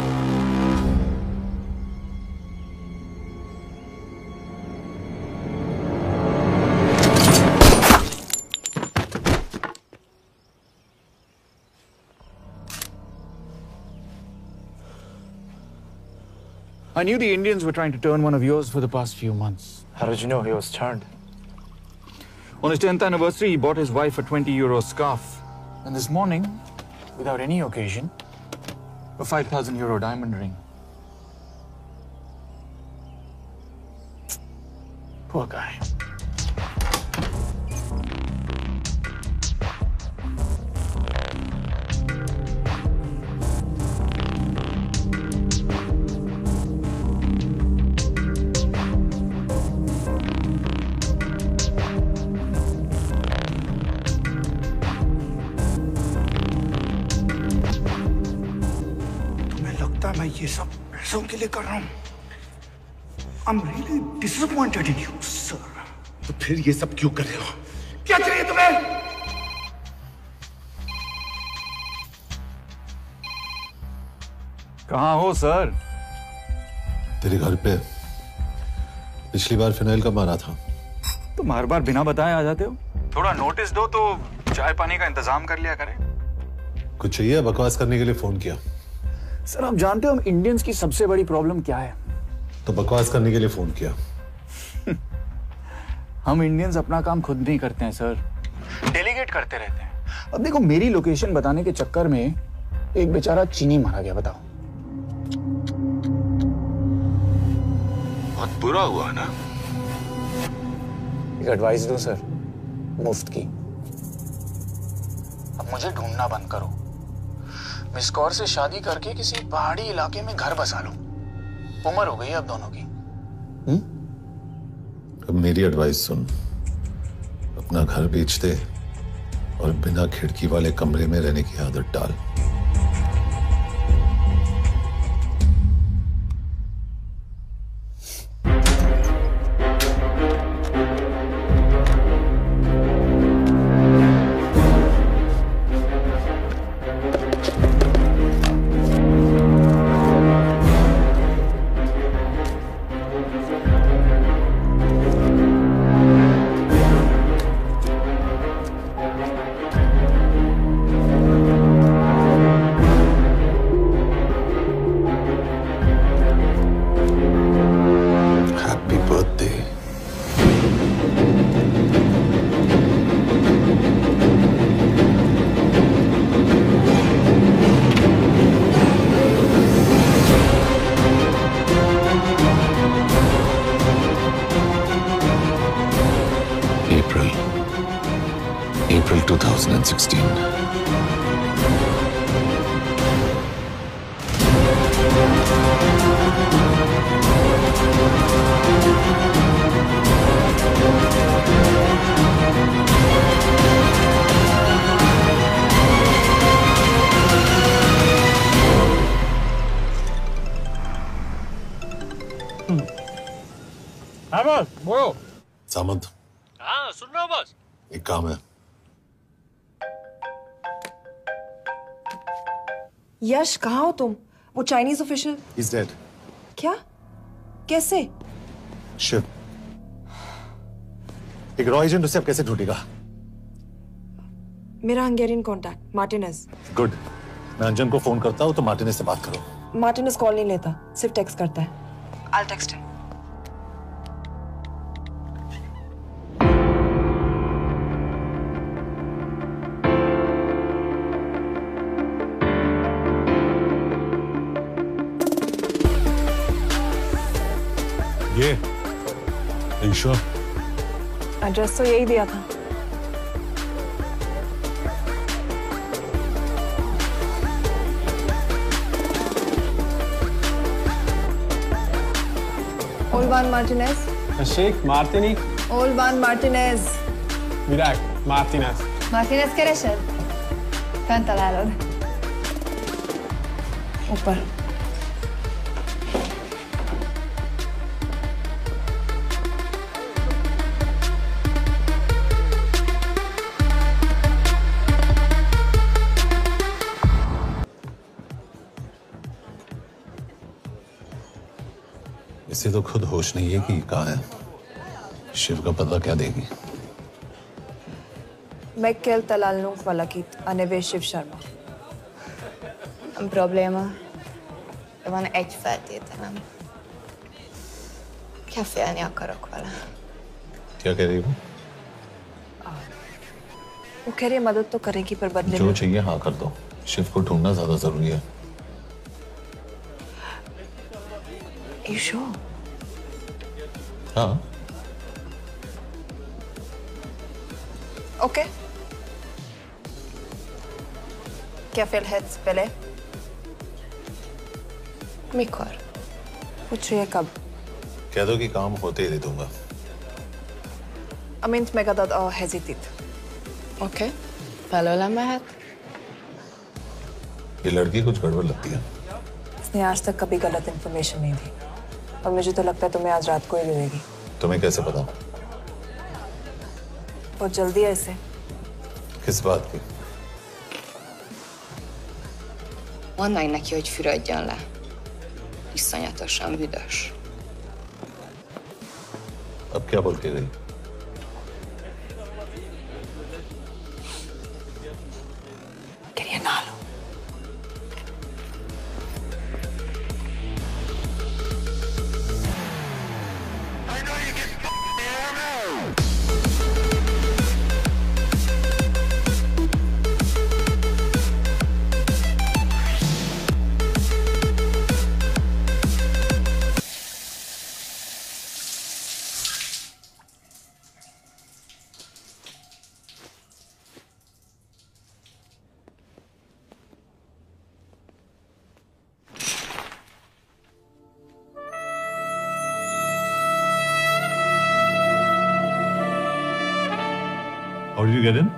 I knew the Indians were trying to turn one of yours for the past few months. How did you know he was turned? On his 10th anniversary, he bought his wife a 20-euro scarf. And this morning, without any occasion, a 5,000-euro diamond ring. Poor guy. मैं ये सब पैसों के लिए कर रहा हूँ। I'm really disappointed in you, sir. तो फिर ये सब क्यों कर रहे हो? क्या चाहिए तुम्हें? कहाँ हो सर? तेरे घर पे। पिछली बार फिनाइल कब मारा था? तुम हर बार बिना बताए आ जाते हो। थोड़ा नोटिस दो तो चाय पानी का इंतजाम कर लिया करें। कुछ चाहिए? बकवास करने के लिए फोन किया। सर आप जानते हो हम इंडियंस की सबसे बड़ी प्रॉब्लम क्या है? तो बकवास करने के लिए फोन किया। हम इंडियंस अपना काम खुद नहीं करते हैं सर, डेलीगेट करते रहते हैं। अब देखो मेरी लोकेशन बताने के चक्कर में एक बेचारा चीनी मारा गया, बताओ। बहुत बुरा हुआ ना। एक एडवाइस दो सर, मुफ्त की। अब मुझे ढूंढना बंद करो मिस कौर से शादी करके किसी पहाड़ी इलाके में घर बसा लो। उम्र हो गई है अब दोनों की। अब मेरी एडवाइस सुन, अपना घर बेच दे और बिना खिड़की वाले कमरे में रहने की आदत डाल। April 2016. बॉस बोलो। सामंत, हाँ सुन रहा हूँ बॉस। एक काम है। यश, कहाँ हो तुम? वो चाइनीज ऑफिशियल He's dead. क्या? कैसे? शिव, एक रॉ एजेंट उसे अब कैसे ढूंढेगा? मेरा हंगेरियन कॉन्टैक्ट मार्टिनेज। गुड, मैं अंजन को फोन करता हूँ तो मार्टिनेज से बात करो। मार्टिनेज कॉल नहीं लेता, सिर्फ टेक्स्ट करता है। I'll text him. ये sure? एड्रेस तो यही दिया था। Olvan Martinez. Sheikh Martini. Olvan Martinez. Virág Martinez. Martinez keresed? Fent találod. ऊपर। इसे तो खुद होश नहीं है कि कहाँ है। शिव का पता क्या देगी? Mekkel találnunk valakit, a neve Shiv Sharma. Nem probléma. De van egy feltételem. Kefélni akarok vele. क्या कह रही हो? वो कह रही है मदद तो करेगी पर बदले जो में। चाहिए हाँ कर दो। शिव को ढूंढना ज्यादा जरूरी है। You sure? हाँ। Okay. क्या हेड्स पहले? Mikor? पूछ रही है कब? कह दो कि काम होते ही दे दूंगा। Amint megadod a hezitit. Oké. Belőlem mehet? ये लड़की कुछ गड़बड़ लगती है। इसने आज तक कभी गलत इन्फॉर्मेशन नहीं दी और मुझे तो लगता है तुम्हें आज रात को ही मिलेगी। तुम्हें कैसे पता? बहुत जल्दी है इसे। किस बात की? Mondd meg neki, hogy fürödjön le. Iszonyatosan büdös. अब क्या बोल के गई? Quería nalo. did you get in?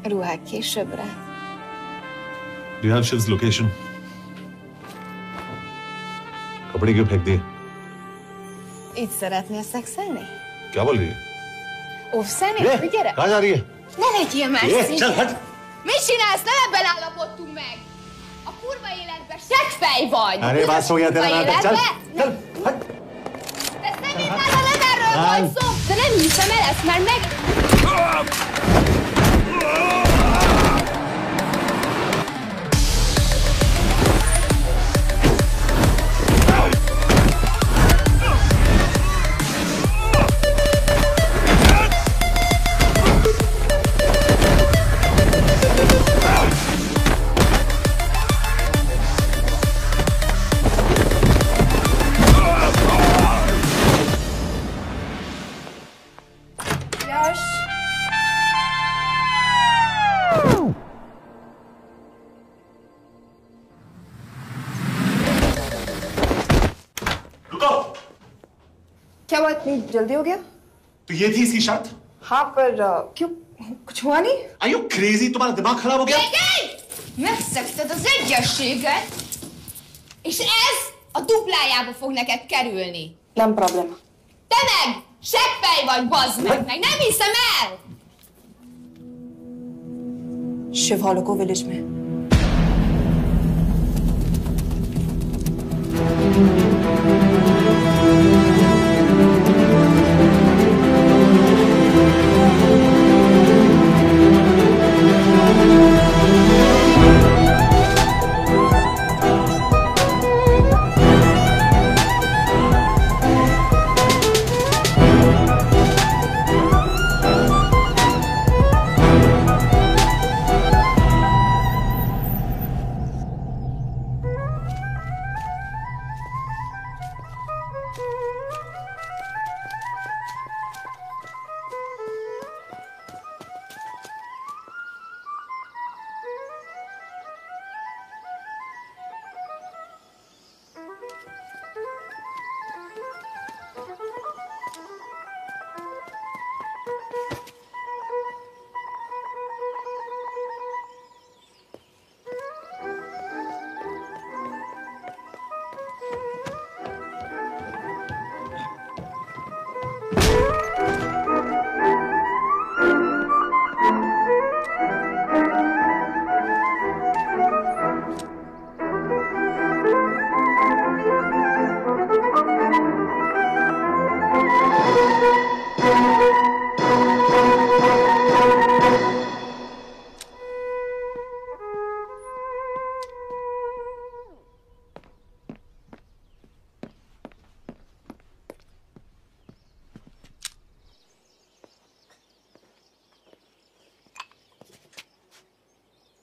Ruhák későbbre. Do you have Shiv's location? कपड़े क्यों फेंक दिए? Így szeretnél szexelni? क्या बोल रही है? Óvszerni? ये, Gyere! कहाँ जा रही है? Ne legyél már ये, szíved! चल हट! Mit csinálsz? Nem ebben állapodtunk meg! A kurva életben seggfej vagy! अरे बात हो गया तेरा नाटक, चल! चल! De szerintem nem erről volt szó! De nem hiszem el ezt, mert meg... क्या हुआ, इतनी जल्दी हो गया? तो ये थी इसकी शर्त? हाँ, पर क्यों? कुछ हुआ नहीं? Are you crazy? तुम्हारा दिमाग खराब हो गया? Megszegted az egyességet, és ez a duplájába fog neked kerülni. Nem probléma. Te meg! Seggfej vagy, bazd meg! Nem hiszem el! Shiv Holloko village में।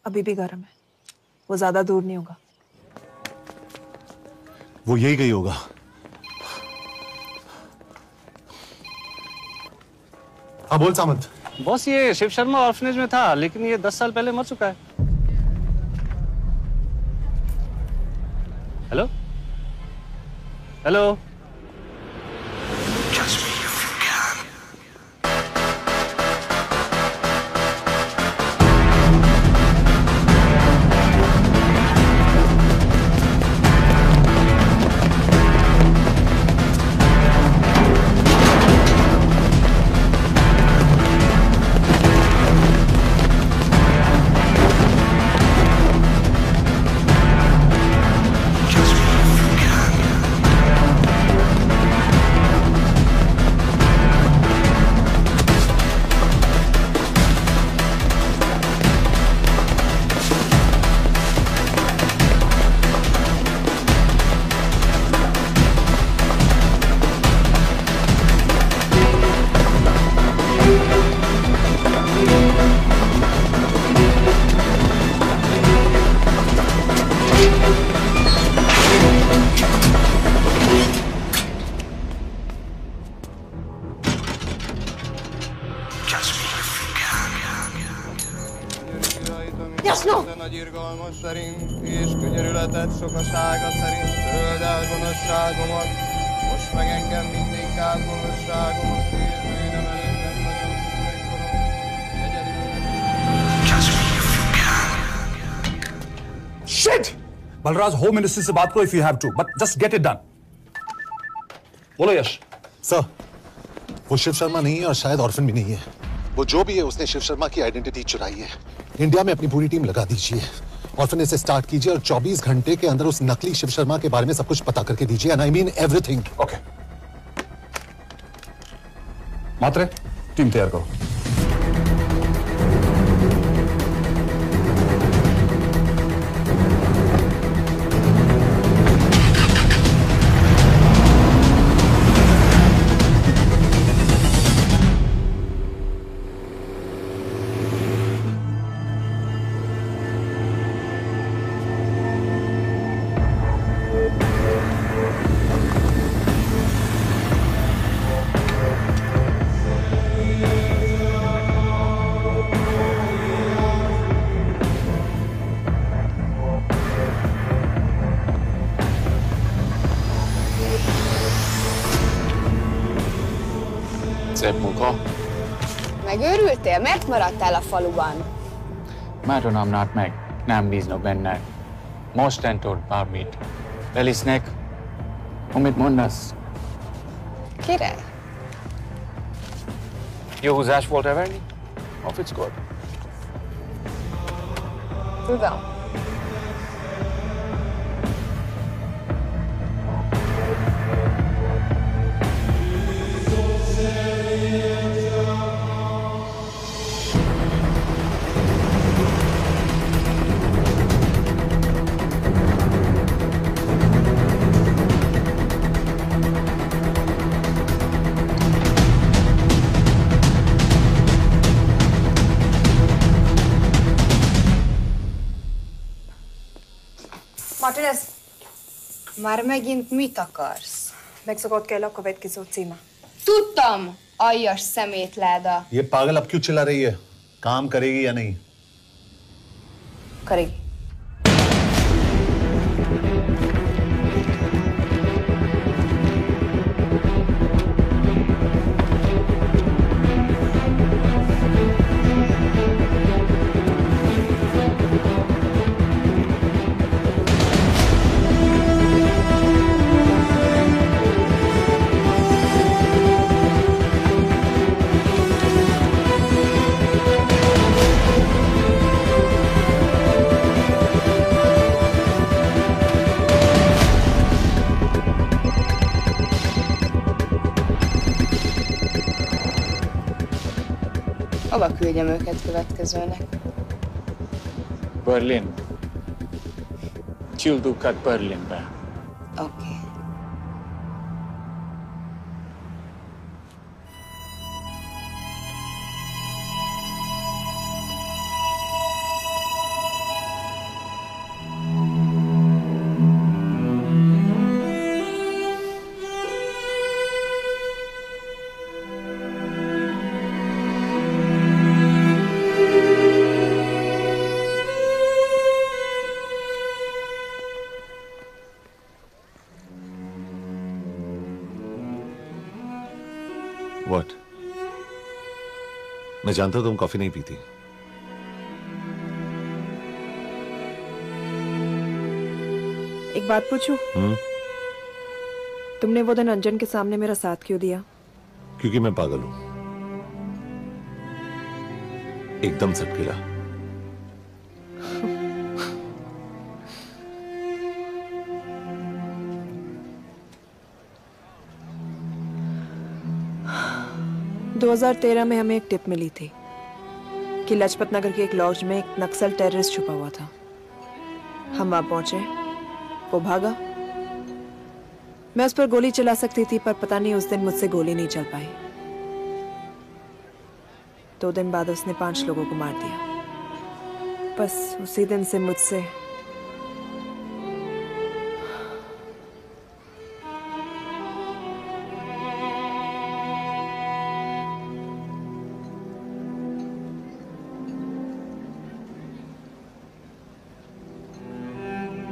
अभी भी गर्म है, वो ज्यादा दूर नहीं होगा। वो यही गई होगा। हाँ बोल सामंत। बॉस ये शिव शर्मा ऑर्फनेज में था, लेकिन ये 10 साल पहले मर चुका है। Hello hello Nagy irgalmas szerint, és könyörületet sokasága szerint töröld el gonoszságomat, most meg engem mindinkább gonoszságomat, és bűnöm előttem nagyon egykorom. Shit! Balraj, home ministry से बात करो if you have to, but just get it done. बोलो यश। Sir, वो शिव शर्मा नहीं है और शायद orphan भी नहीं है। वो जो भी है उसने शिव शर्मा की आइडेंटिटी चुराई है। इंडिया में अपनी पूरी टीम लगा दीजिए, ऑर्फनेज से स्टार्ट कीजिए और 24 घंटे के अंदर उस नकली शिव शर्मा के बारे में सब कुछ पता करके दीजिए। And I mean everything. Okay. Mhatre, team तैयार करो। Szép munka. Megőrültél? Miért maradtál a faluban? Mert unalmat meg. Nem bíznak benned. Mostantól bármit. Elisznek, amit mondasz. Király. Jó húzás volt Everni? Off it's good. Tudom. Martinez, Már megint mit akarsz? megszokott kell a következő címe. Tudtam, aljas szemétláda. ये पागल अब क्यों चिल्ला रही है? काम करेगी या नहीं? करेगी। Hova küldjem őket következőnek? Berlin. Küld őket Berlinbe. Oké. What? मैं जानता हूं तुम कॉफी नहीं पीती। एक बात पूछूं? तुमने वो दिन अंजन के सामने मेरा साथ क्यों दिया? क्योंकि मैं पागल हूं, एकदम सटकेला। – 2013 में हमें एक टिप मिली थी कि लाजपत नगर के एक लॉज में एक नक्सल टेररिस्ट छुपा हुआ था। हम वहां पहुंचे, वो भागा। मैं उस पर गोली चला सकती थी, पर पता नहीं उस दिन मुझसे गोली नहीं चल पाई। 2 दिन बाद उसने 5 लोगों को मार दिया। बस उसी दिन से मुझसे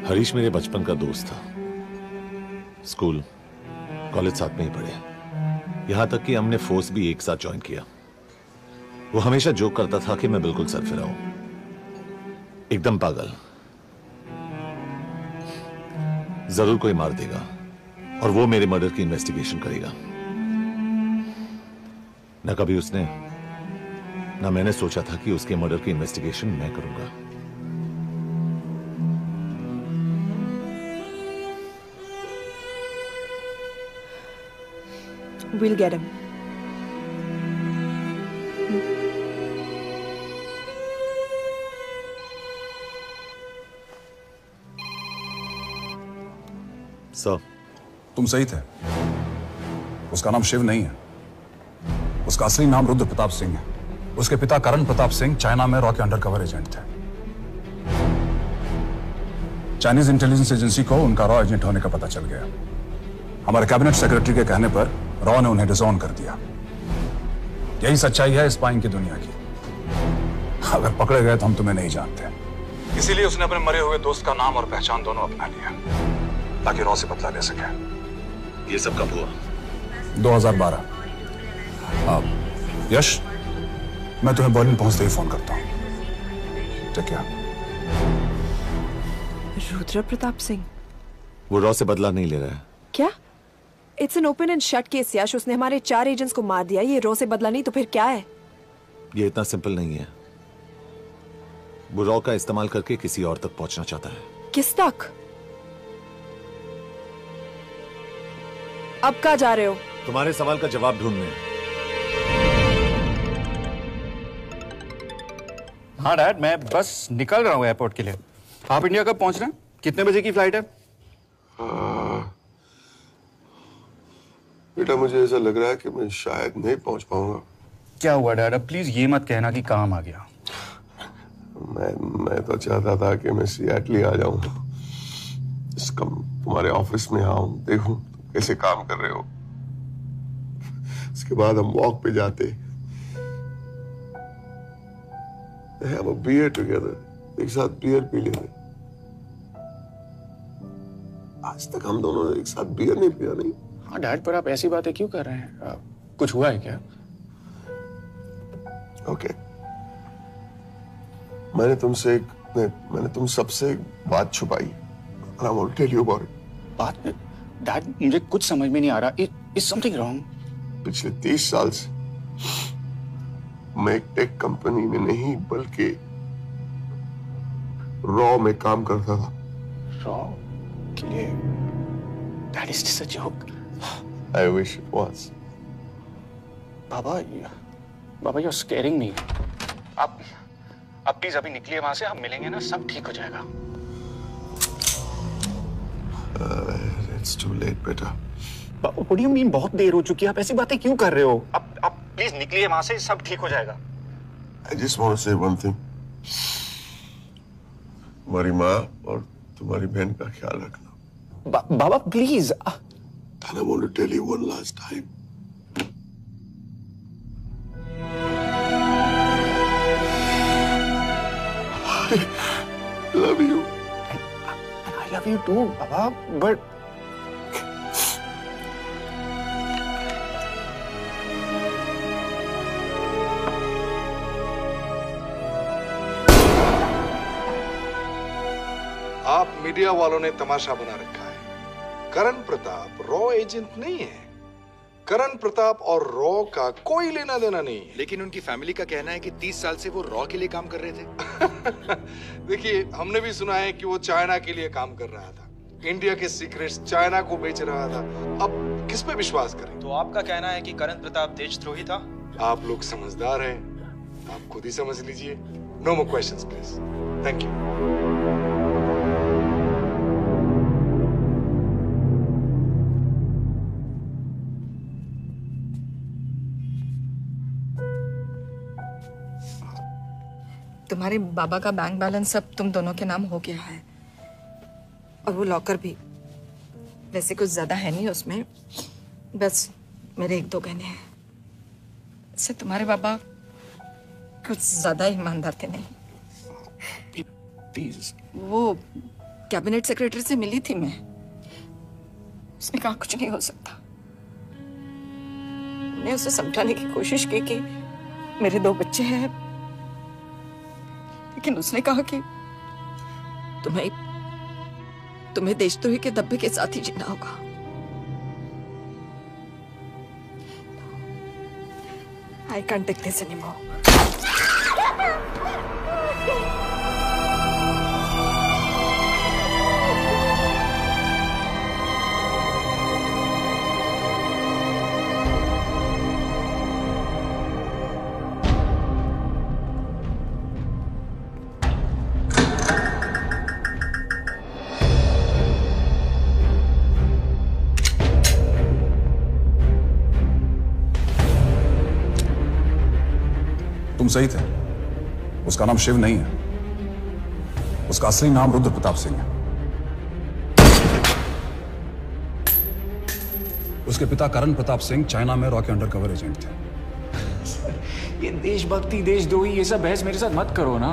हरीश मेरे बचपन का दोस्त था। स्कूल, कॉलेज साथ में ही पढ़े, यहां तक कि हमने फोर्स भी एक साथ ज्वाइन किया। वो हमेशा जोक करता था कि मैं बिल्कुल सरफिरा हूं, एकदम पागल। जरूर कोई मार देगा और वो मेरे मर्डर की इन्वेस्टिगेशन करेगा। न कभी उसने, न मैंने सोचा था कि उसके मर्डर की इन्वेस्टिगेशन मैं करूंगा। We'll get him. सर, तुम सही थे। उसका नाम शिव नहीं है, उसका असली नाम रुद्र प्रताप सिंह है। उसके पिता करण प्रताप सिंह चाइना में रॉ के अंडरकवर एजेंट थे। चाइनीज इंटेलिजेंस एजेंसी को उनका रॉ एजेंट होने का पता चल गया। हमारे कैबिनेट सेक्रेटरी के कहने पर रॉ ने उन्हें डिसऑन कर दिया। यही सच्चाई है स्पाइंग की दुनिया की। अगर पकड़े गए तो हम तुम्हें नहीं जानते, इसीलिए उसने अपने मरे हुए दोस्त का नाम और पहचान दोनों अपना लिया ताकि रॉ से बदला ले सके। ये सब कब हुआ? 2012। यश, मैं तुम्हें बर्लिन पहुंचते ही फोन करता हूं। ठीक है। रुद्र प्रताप सिंह वो रॉ से बदला नहीं ले रहा है। क्या? It's an open and shut case Yash. उसने हमारे 4 एजेंट्स को मार दिया। ये रॉ से बदला नहीं तो फिर क्या है? ये इतना सिंपल नहीं है। वो रॉ का इस्तेमाल करके किसी और तक पहुंचना चाहता है। किस तक? अब कहाँ जा रहे हो? तुम्हारे सवाल का जवाब ढूंढने। हाँ डैड, मैं बस निकल रहा हूँ एयरपोर्ट के लिए। आप इंडिया कब पहुंच रहे हैं? कितने बजे की फ्लाइट है? बेटा, मुझे ऐसा लग रहा है कि मैं शायद नहीं पहुंच पाऊंगा। क्या हुआ डैड? अब प्लीज ये मत कहना कि काम आ गया। मैं तो चाहता था कि मैं सिएटल आ जाऊं, तुम्हारे ऑफिस में आऊं, देखूं कैसे काम कर रहे हो। उसके बाद हम वॉक पे जाते, have a beer together, एक साथ बियर पी लेते। आज तक हम दोनों ने एक साथ बियर नहीं पिया। नहीं? हाँ डैड, पर आप ऐसी बातें क्यों कर रहे हैं? कुछ हुआ है क्या? ओके। मैंने तुम सबसे एक बात छुपाई। And I want to tell you about it. बात? डैड, मुझे कुछ समझ में नहीं आ रहा। Is something wrong? पिछले 30 साल से मैं एक टेक कंपनी में नहीं बल्कि रॉ में काम करता था। रॉ के लिए? That is just a joke. I wish it was. Baba, you're scaring me. आप प्लीज अभी निकलिए वहां से। आप मिलेंगे ना, सब ठीक हो जाएगा। It's too late, बेटा। What do you mean बहुत देर हो चुकी है? आप ऐसी बातें क्यों कर रहे हो? आप प्लीज निकलिए वहां से, सब ठीक हो जाएगा। I just want to say one thing. तुम्हारी माँ और तुम्हारी बहन का ख्याल रखना। बाबा please. And I want to tell you one last time. I love you. I love you too, Baba, but आप मीडिया वालों ने तमाशा बना रखा है। करण प्रताप रॉ एजेंट नहीं है। करण प्रताप और रॉ का कोई लेना देना नहीं है। लेकिन उनकी फैमिली का कहना है कि 30 साल से वो रॉ के लिए काम कर रहे थे। देखिए, हमने भी सुना है कि वो चाइना के लिए काम कर रहा था, इंडिया के सीक्रेट्स चाइना को बेच रहा था। अब किस पे विश्वास करें? तो आपका कहना है कि करण प्रताप देशद्रोही था? आप लोग समझदार हैं, आप खुद ही समझ लीजिए। No more questions please. Thank you. तुम्हारे बाबा का बैंक बैलेंस सब तुम दोनों के नाम हो गया है, और वो लॉकर भी। वैसे कुछ ज्यादा है नहीं उसमें, बस मेरे 1-2 गहने हैं। इससे तुम्हारे बाबा कुछ ज्यादा ईमानदार थे नहीं। प्लीज। वो कैबिनेट सेक्रेटरी से मिली थी मैं, उसने कहा कुछ नहीं हो सकता। मैंने उसे समझाने की कोशिश की कि मेरे 2 बच्चे हैं, लेकिन उसने कहा कि तुम्हें देशद्रोही के धब्बे के साथ ही जीना होगा। I can't take this anymore. तुम सही थे। उसका नाम शिव नहीं है, उसका असली नाम रुद्र प्रताप सिंह है। उसके पिता करण प्रताप सिंह चाइना में रॉ के अंडरकवर एजेंट थे। ये देशभक्ति देशद्रोही ये सब बहस मेरे साथ मत करो ना,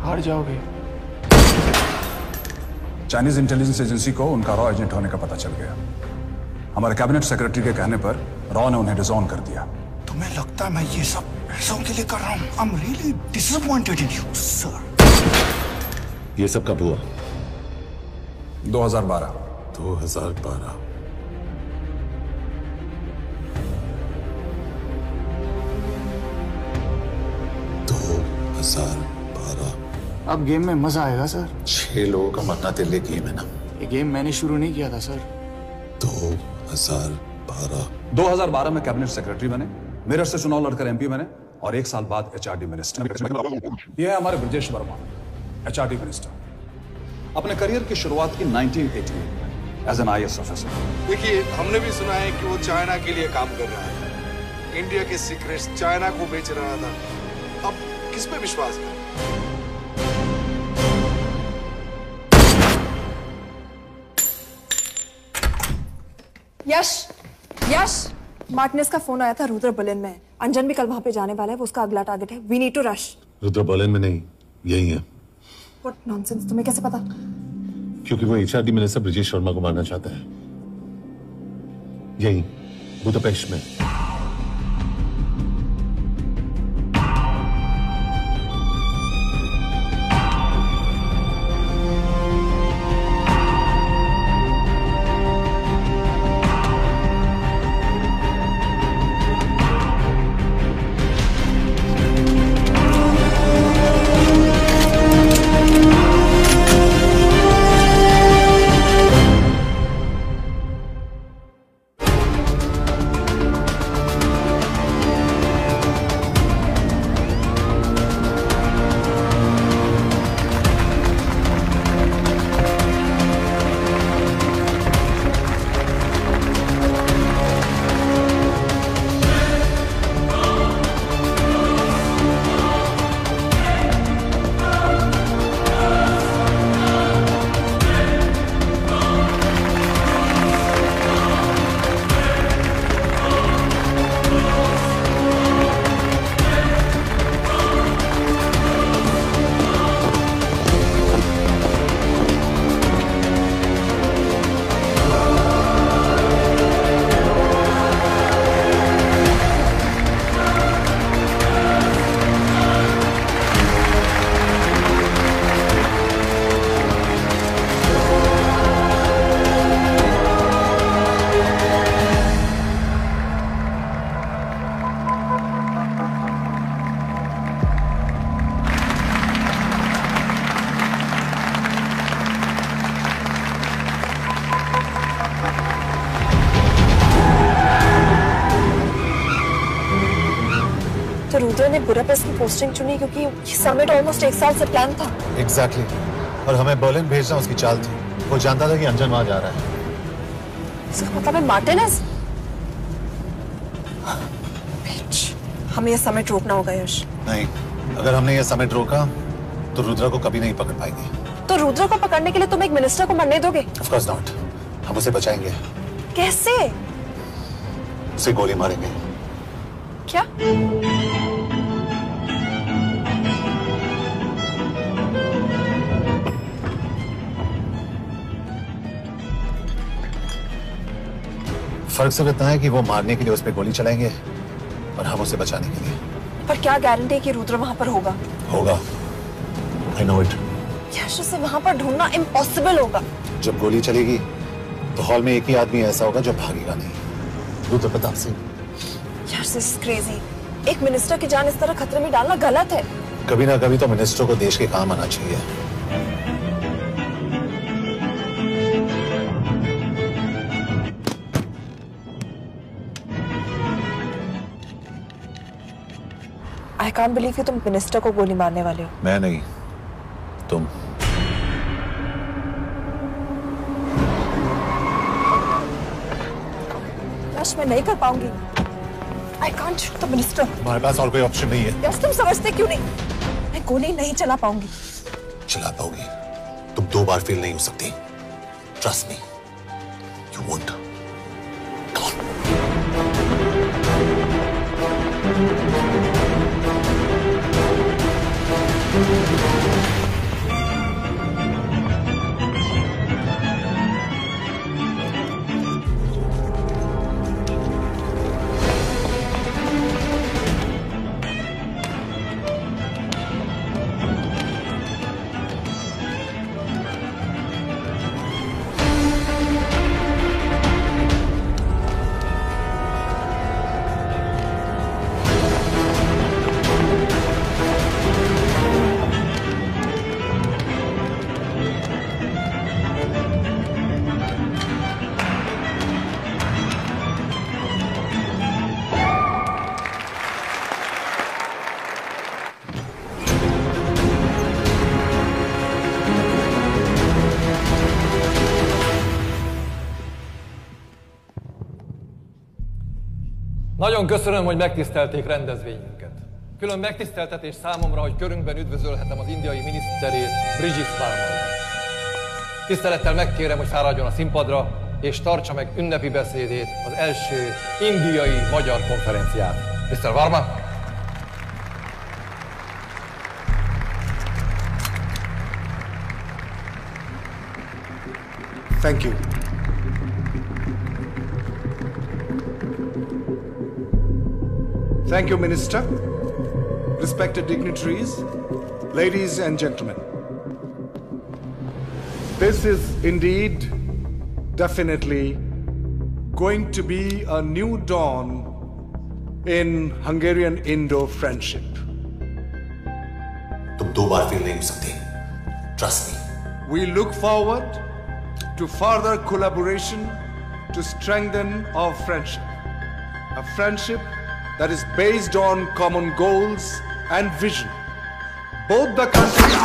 हार जाओगे। चाइनीज इंटेलिजेंस एजेंसी को उनका रॉ एजेंट होने का पता चल गया। हमारे कैबिनेट सेक्रेटरी के कहने पर रॉ ने उन्हें डिसऑन कर दिया। तुम्हें लगता है मैं ये सब पैसों के लिए कर रहा हूँ? I'm really disappointed in you, sir. ये सब कब हुआ? 2012। 2012। अब गेम में मजा आएगा सर। 6 लोगों का मरना तेरे लिए गेम है ना? ये गेम मैंने शुरू नहीं किया था सर। 2012 में कैबिनेट सेक्रेटरी बने, मेरठ से चुनाव लड़कर एमपी बने और 1 साल बाद एचआरडी मिनिस्टर। यह है हमारे ब्रजेश वर्मा, एचआरडी मिनिस्टर। अपने करियर की शुरुआत की 1980 में एज एन IAS ऑफिसर। देखिए, हमने भी सुना है कि वो चाइना के लिए काम कर रहा है, इंडिया के सीक्रेट्स चाइना को बेच रहा था। अब किस पे विश्वास करें? यश, मार्टिनेज का फोन आया था, रुद्र बर्लिन में। अंजन भी कल वहां पे जाने वाला है, वो उसका अगला टारगेट है। We need to rush. Rudra Berlin में नहीं, यही है। व्हाट नॉनसेंस, तुम्हें कैसे पता? क्योंकि वो एचआरडी मिनिस्टर ब्रजेश वर्मा को मारना चाहता है, यही बुदापेस्ट में। तो रुद्र ने बुडापेस्ट की पोस्टिंग चुनी क्योंकि ये समिट ऑलमोस्ट 1 साल से प्लान था। एग्जैक्टली। और हमें बर्लिन भेजना उसकी चाल थी। वो जानता था कि अंजन वहां जा रहा है। इसका मतलब है मार्टिनेज? हमें ये समिट रोकना होगा यश। नहीं, अगर हमने ये समिट रोका तो रुद्र को कभी नहीं पकड़ पाएंगे। तो रुद्र को पकड़ने के लिए तुम एक मिनिस्टर को मरने दोगे? Of course not. हम उसे बचाएंगे। कैसे? उसे गोली मारेंगे। क्या? फर्क सिर्फ इतना है कि वो मारने के लिए उस पर गोली चलाएंगे और हम उसे बचाने के लिए। पर क्या गारंटी है कि रुद्र वहां पर होगा? होगा। I know it. यश से वहां पर ढूंढना इम्पॉसिबल होगा। जब गोली चलेगी तो हॉल में एक ही आदमी ऐसा होगा जो भागेगा नहीं, रुद्र प्रताप सिंह। यश दिस इज क्रेजी। एक मिनिस्टर की जान इस तरह खतरे में डालना गलत है। कभी ना कभी तो मिनिस्टर को देश के काम आना चाहिए। आई कांट बिलीव कि तुम मिनिस्टर को गोली मारने वाले हो। मैं नहीं, तुम। यश मैं नहीं कर पाऊंगी। I can't shoot the minister. हमारे पास और कोई ऑप्शन नहीं है। यश तुम समझते क्यों नहीं? मैं गोली नहीं चला पाऊंगी। चला पाओगी, तुम 2 बार फेल नहीं हो सकती। Trust me, you won't. Nagyon köszönöm, hogy megtisztelték rendezvényünket. Külön megtiszteltetés számomra, hogy körünkben üdvözölhetem az indiai miniszterét, Brigitte Varma. Tisztelettel megkérem, hogy fáradjon a színpadra, és tartsa meg ünnepi beszédét az első indiai-magyar konferenciát. Mr. Varma? Thank you. Thank you, Minister. Respected dignitaries, ladies and gentlemen. This is indeed, definitely, going to be a new dawn in Hungarian-Indo friendship. तुम 2 बार fail नहीं हो सकते। Trust me. We look forward to further collaboration to strengthen our friendship. A friendship that is based on common goals and vision. Both the countries...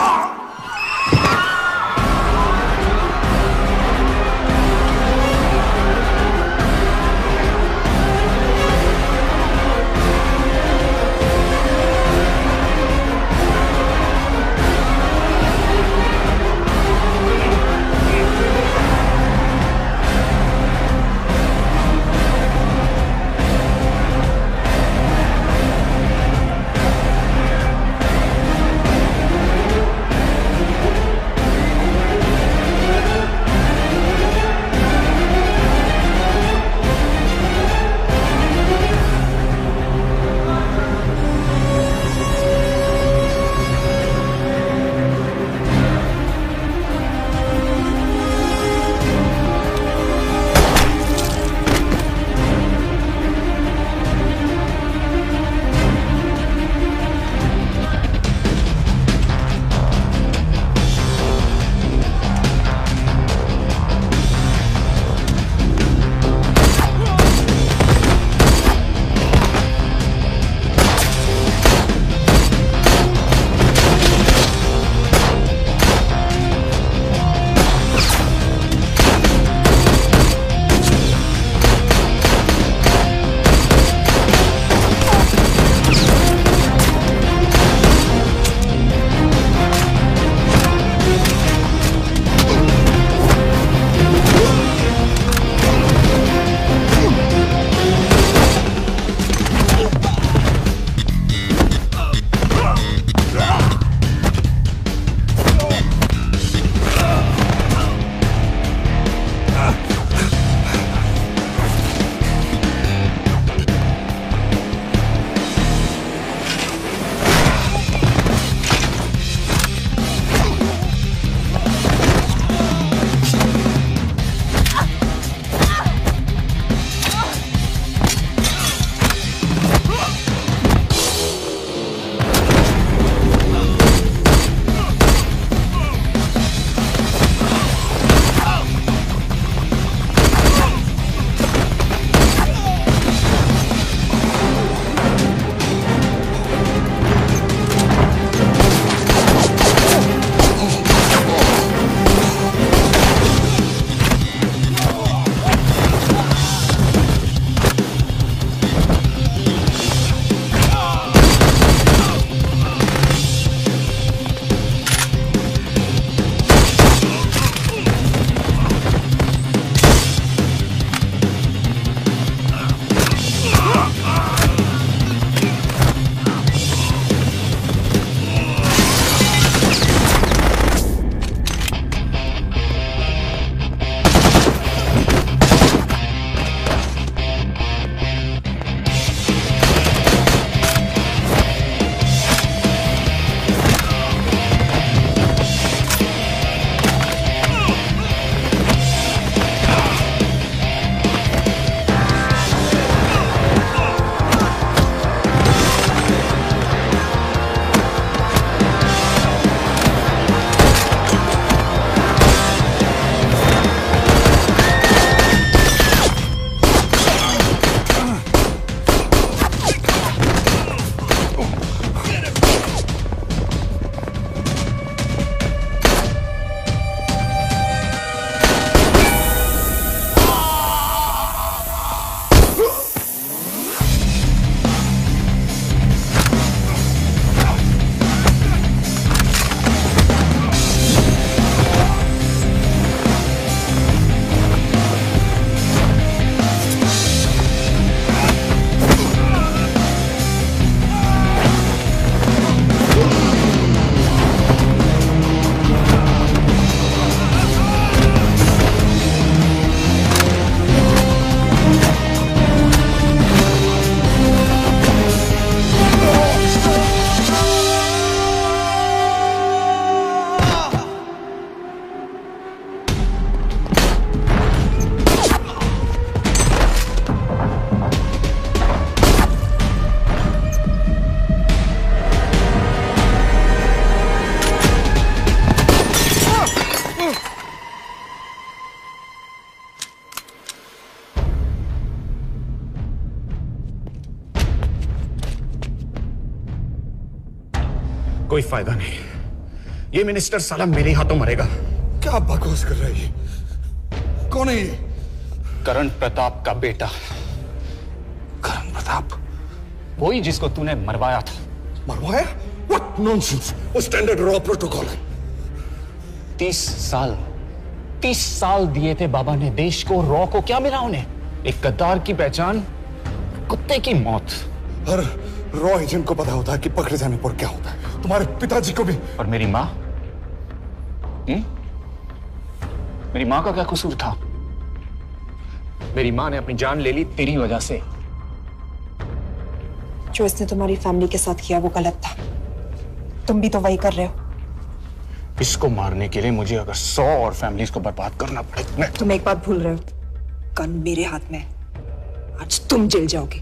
कोई फायदा नहीं। ये minister साला मेरे हाथों मरेगा। क्या बकवास कर रहा है ये? कौन है ये? करण प्रताप का बेटा। करण प्रताप? वही जिसको तूने मरवाया था। मरवाया? What nonsense! वो स्टैंडर्ड रॉ प्रोटोकॉल है। 30 साल दिए थे बाबा ने देश को। रॉ को क्या मिला उन्हें? एक गद्दार की पहचान, कुत्ते की मौत। हर रॉ एजेंट को पता होता है कि पकड़े जाने पर क्या होता है। तुम्हारे पिताजी को भी। और मेरी माँ? मेरी माँ का क्या कसूर था? मेरी माँ ने अपनी जान ले ली तेरी वजह से। जो इसने तुम्हारी फैमिली के साथ किया वो गलत था। तुम भी तो वही कर रहे हो। इसको मारने के लिए मुझे अगर 100 और फैमिलीज को बर्बाद करना पड़े। तुम एक बात भूल रहे हो, गन मेरे हाथ में है। आज तुम जेल जाओगे।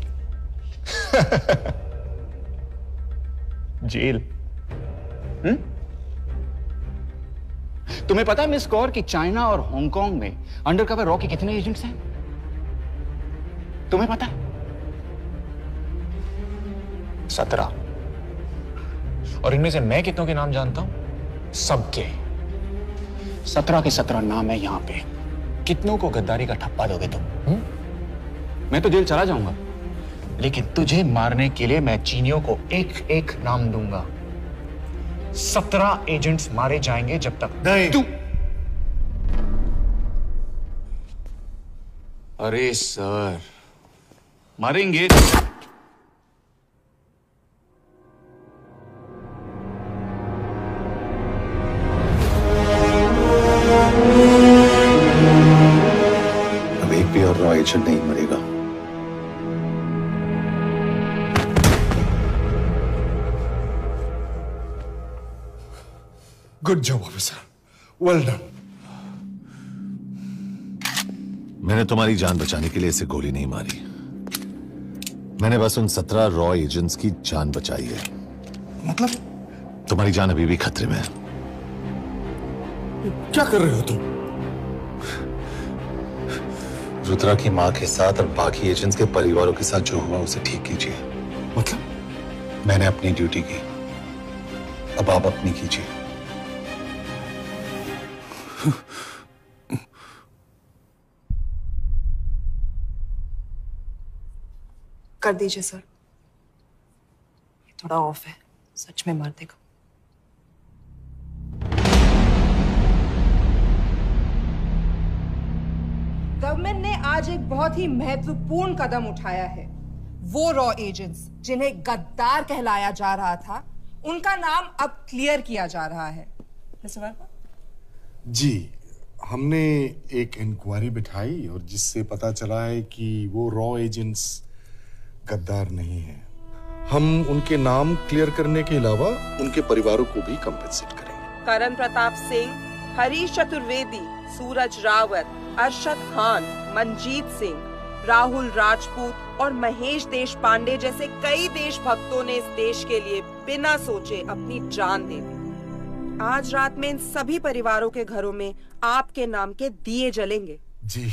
जेल? तुम्हें पता है मिस कौर कि चाइना और हांगकांग में अंडरकवर रॉ के कितने एजेंट्स हैं? तुम्हें पता है? 17। और इनमें से मैं कितनों के नाम जानता हूं? सबके। 17 के 17 नाम है यहां पे। कितनों को गद्दारी का ठप्पा दोगे तुम? मैं तो जेल चला जाऊंगा, लेकिन तुझे मारने के लिए मैं चीनियों को एक एक नाम दूंगा। 17 एजेंट्स मारे जाएंगे जब तक नहीं। तू। अरे सर, मारेंगे। अब एक भी और रॉ एजेंट नहीं मरेगा। Good job officer, well done. मैंने तुम्हारी जान बचाने के लिए इसे गोली नहीं मारी। मैंने बस उन 17 रॉ एजेंट्स की जान बचाई है। मतलब? तुम्हारी जान अभी भी खतरे में है। क्या कर रहे हो तुम? रुद्रा की मां के साथ और बाकी एजेंट्स के परिवारों के साथ जो हुआ उसे ठीक कीजिए। मतलब? मैंने अपनी ड्यूटी की, अब आप अपनी कीजिए। कर दीजिए सर। ये थोड़ा ऑफ है, सच में मार देगा। गवर्नमेंट ने आज एक बहुत ही महत्वपूर्ण कदम उठाया है। वो रॉ एजेंट्स जिन्हें गद्दार कहलाया जा रहा था, उनका नाम अब क्लियर किया जा रहा है। मिस्टर वर्मा? जी, हमने एक इंक्वायरी बिठाई और जिससे पता चला है कि वो रॉ एजेंट्स गद्दार नहीं है। हम उनके नाम क्लियर करने के अलावा उनके परिवारों को भी कंपेंसेट करेंगे। करण प्रताप सिंह, हरीश चतुर्वेदी, सूरज रावत, अरशद खान, मनजीत सिंह, राहुल राजपूत और महेश देशपांडे जैसे कई देशभक्तों ने इस देश के लिए बिना सोचे अपनी जान दे दी। आज रात में इन सभी परिवारों के घरों में आपके नाम के दिए जलेंगे। जी,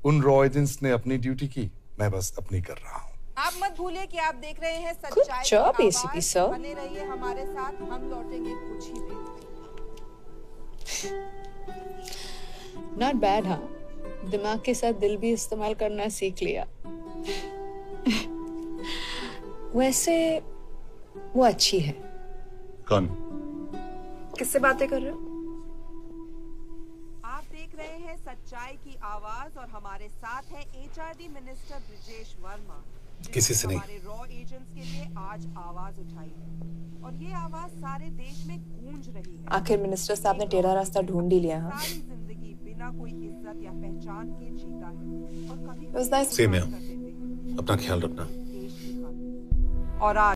उन रॉ एजेंट्स ने अपनी ड्यूटी की, मैं बस अपनी कर रहा हूँ। आप मत भूलिए कि आप देख रहे हैं सच्चाई की आवाज। बने रहिए हमारे साथ, हम लौटेंगे कुछ ही देर। नॉट बैड, हाँ। दिमाग के साथ दिल भी इस्तेमाल करना सीख लिया। वैसे वो अच्छी है। कौन? किससे बातें कर रहे हो? आप देख रहे हैं सच्चाई की आवाज और हमारे साथ है एचआरडी मिनिस्टर ब्रिजेश वर्मा। किसी से नहीं। हमारे रॉ एजेंट्स के लिए आज आवाज उठाई है और ये आवाज सारे देश में गूंज रही है। आखिर मिनिस्टर साहब ने टेढ़ा रास्ता ढूंढ ही लिया। हाँ, सारी जिंदगी बिना कोई इज्जत या पहचान के जीता है और कभी सेम है। अपना ख्याल रखना। और आज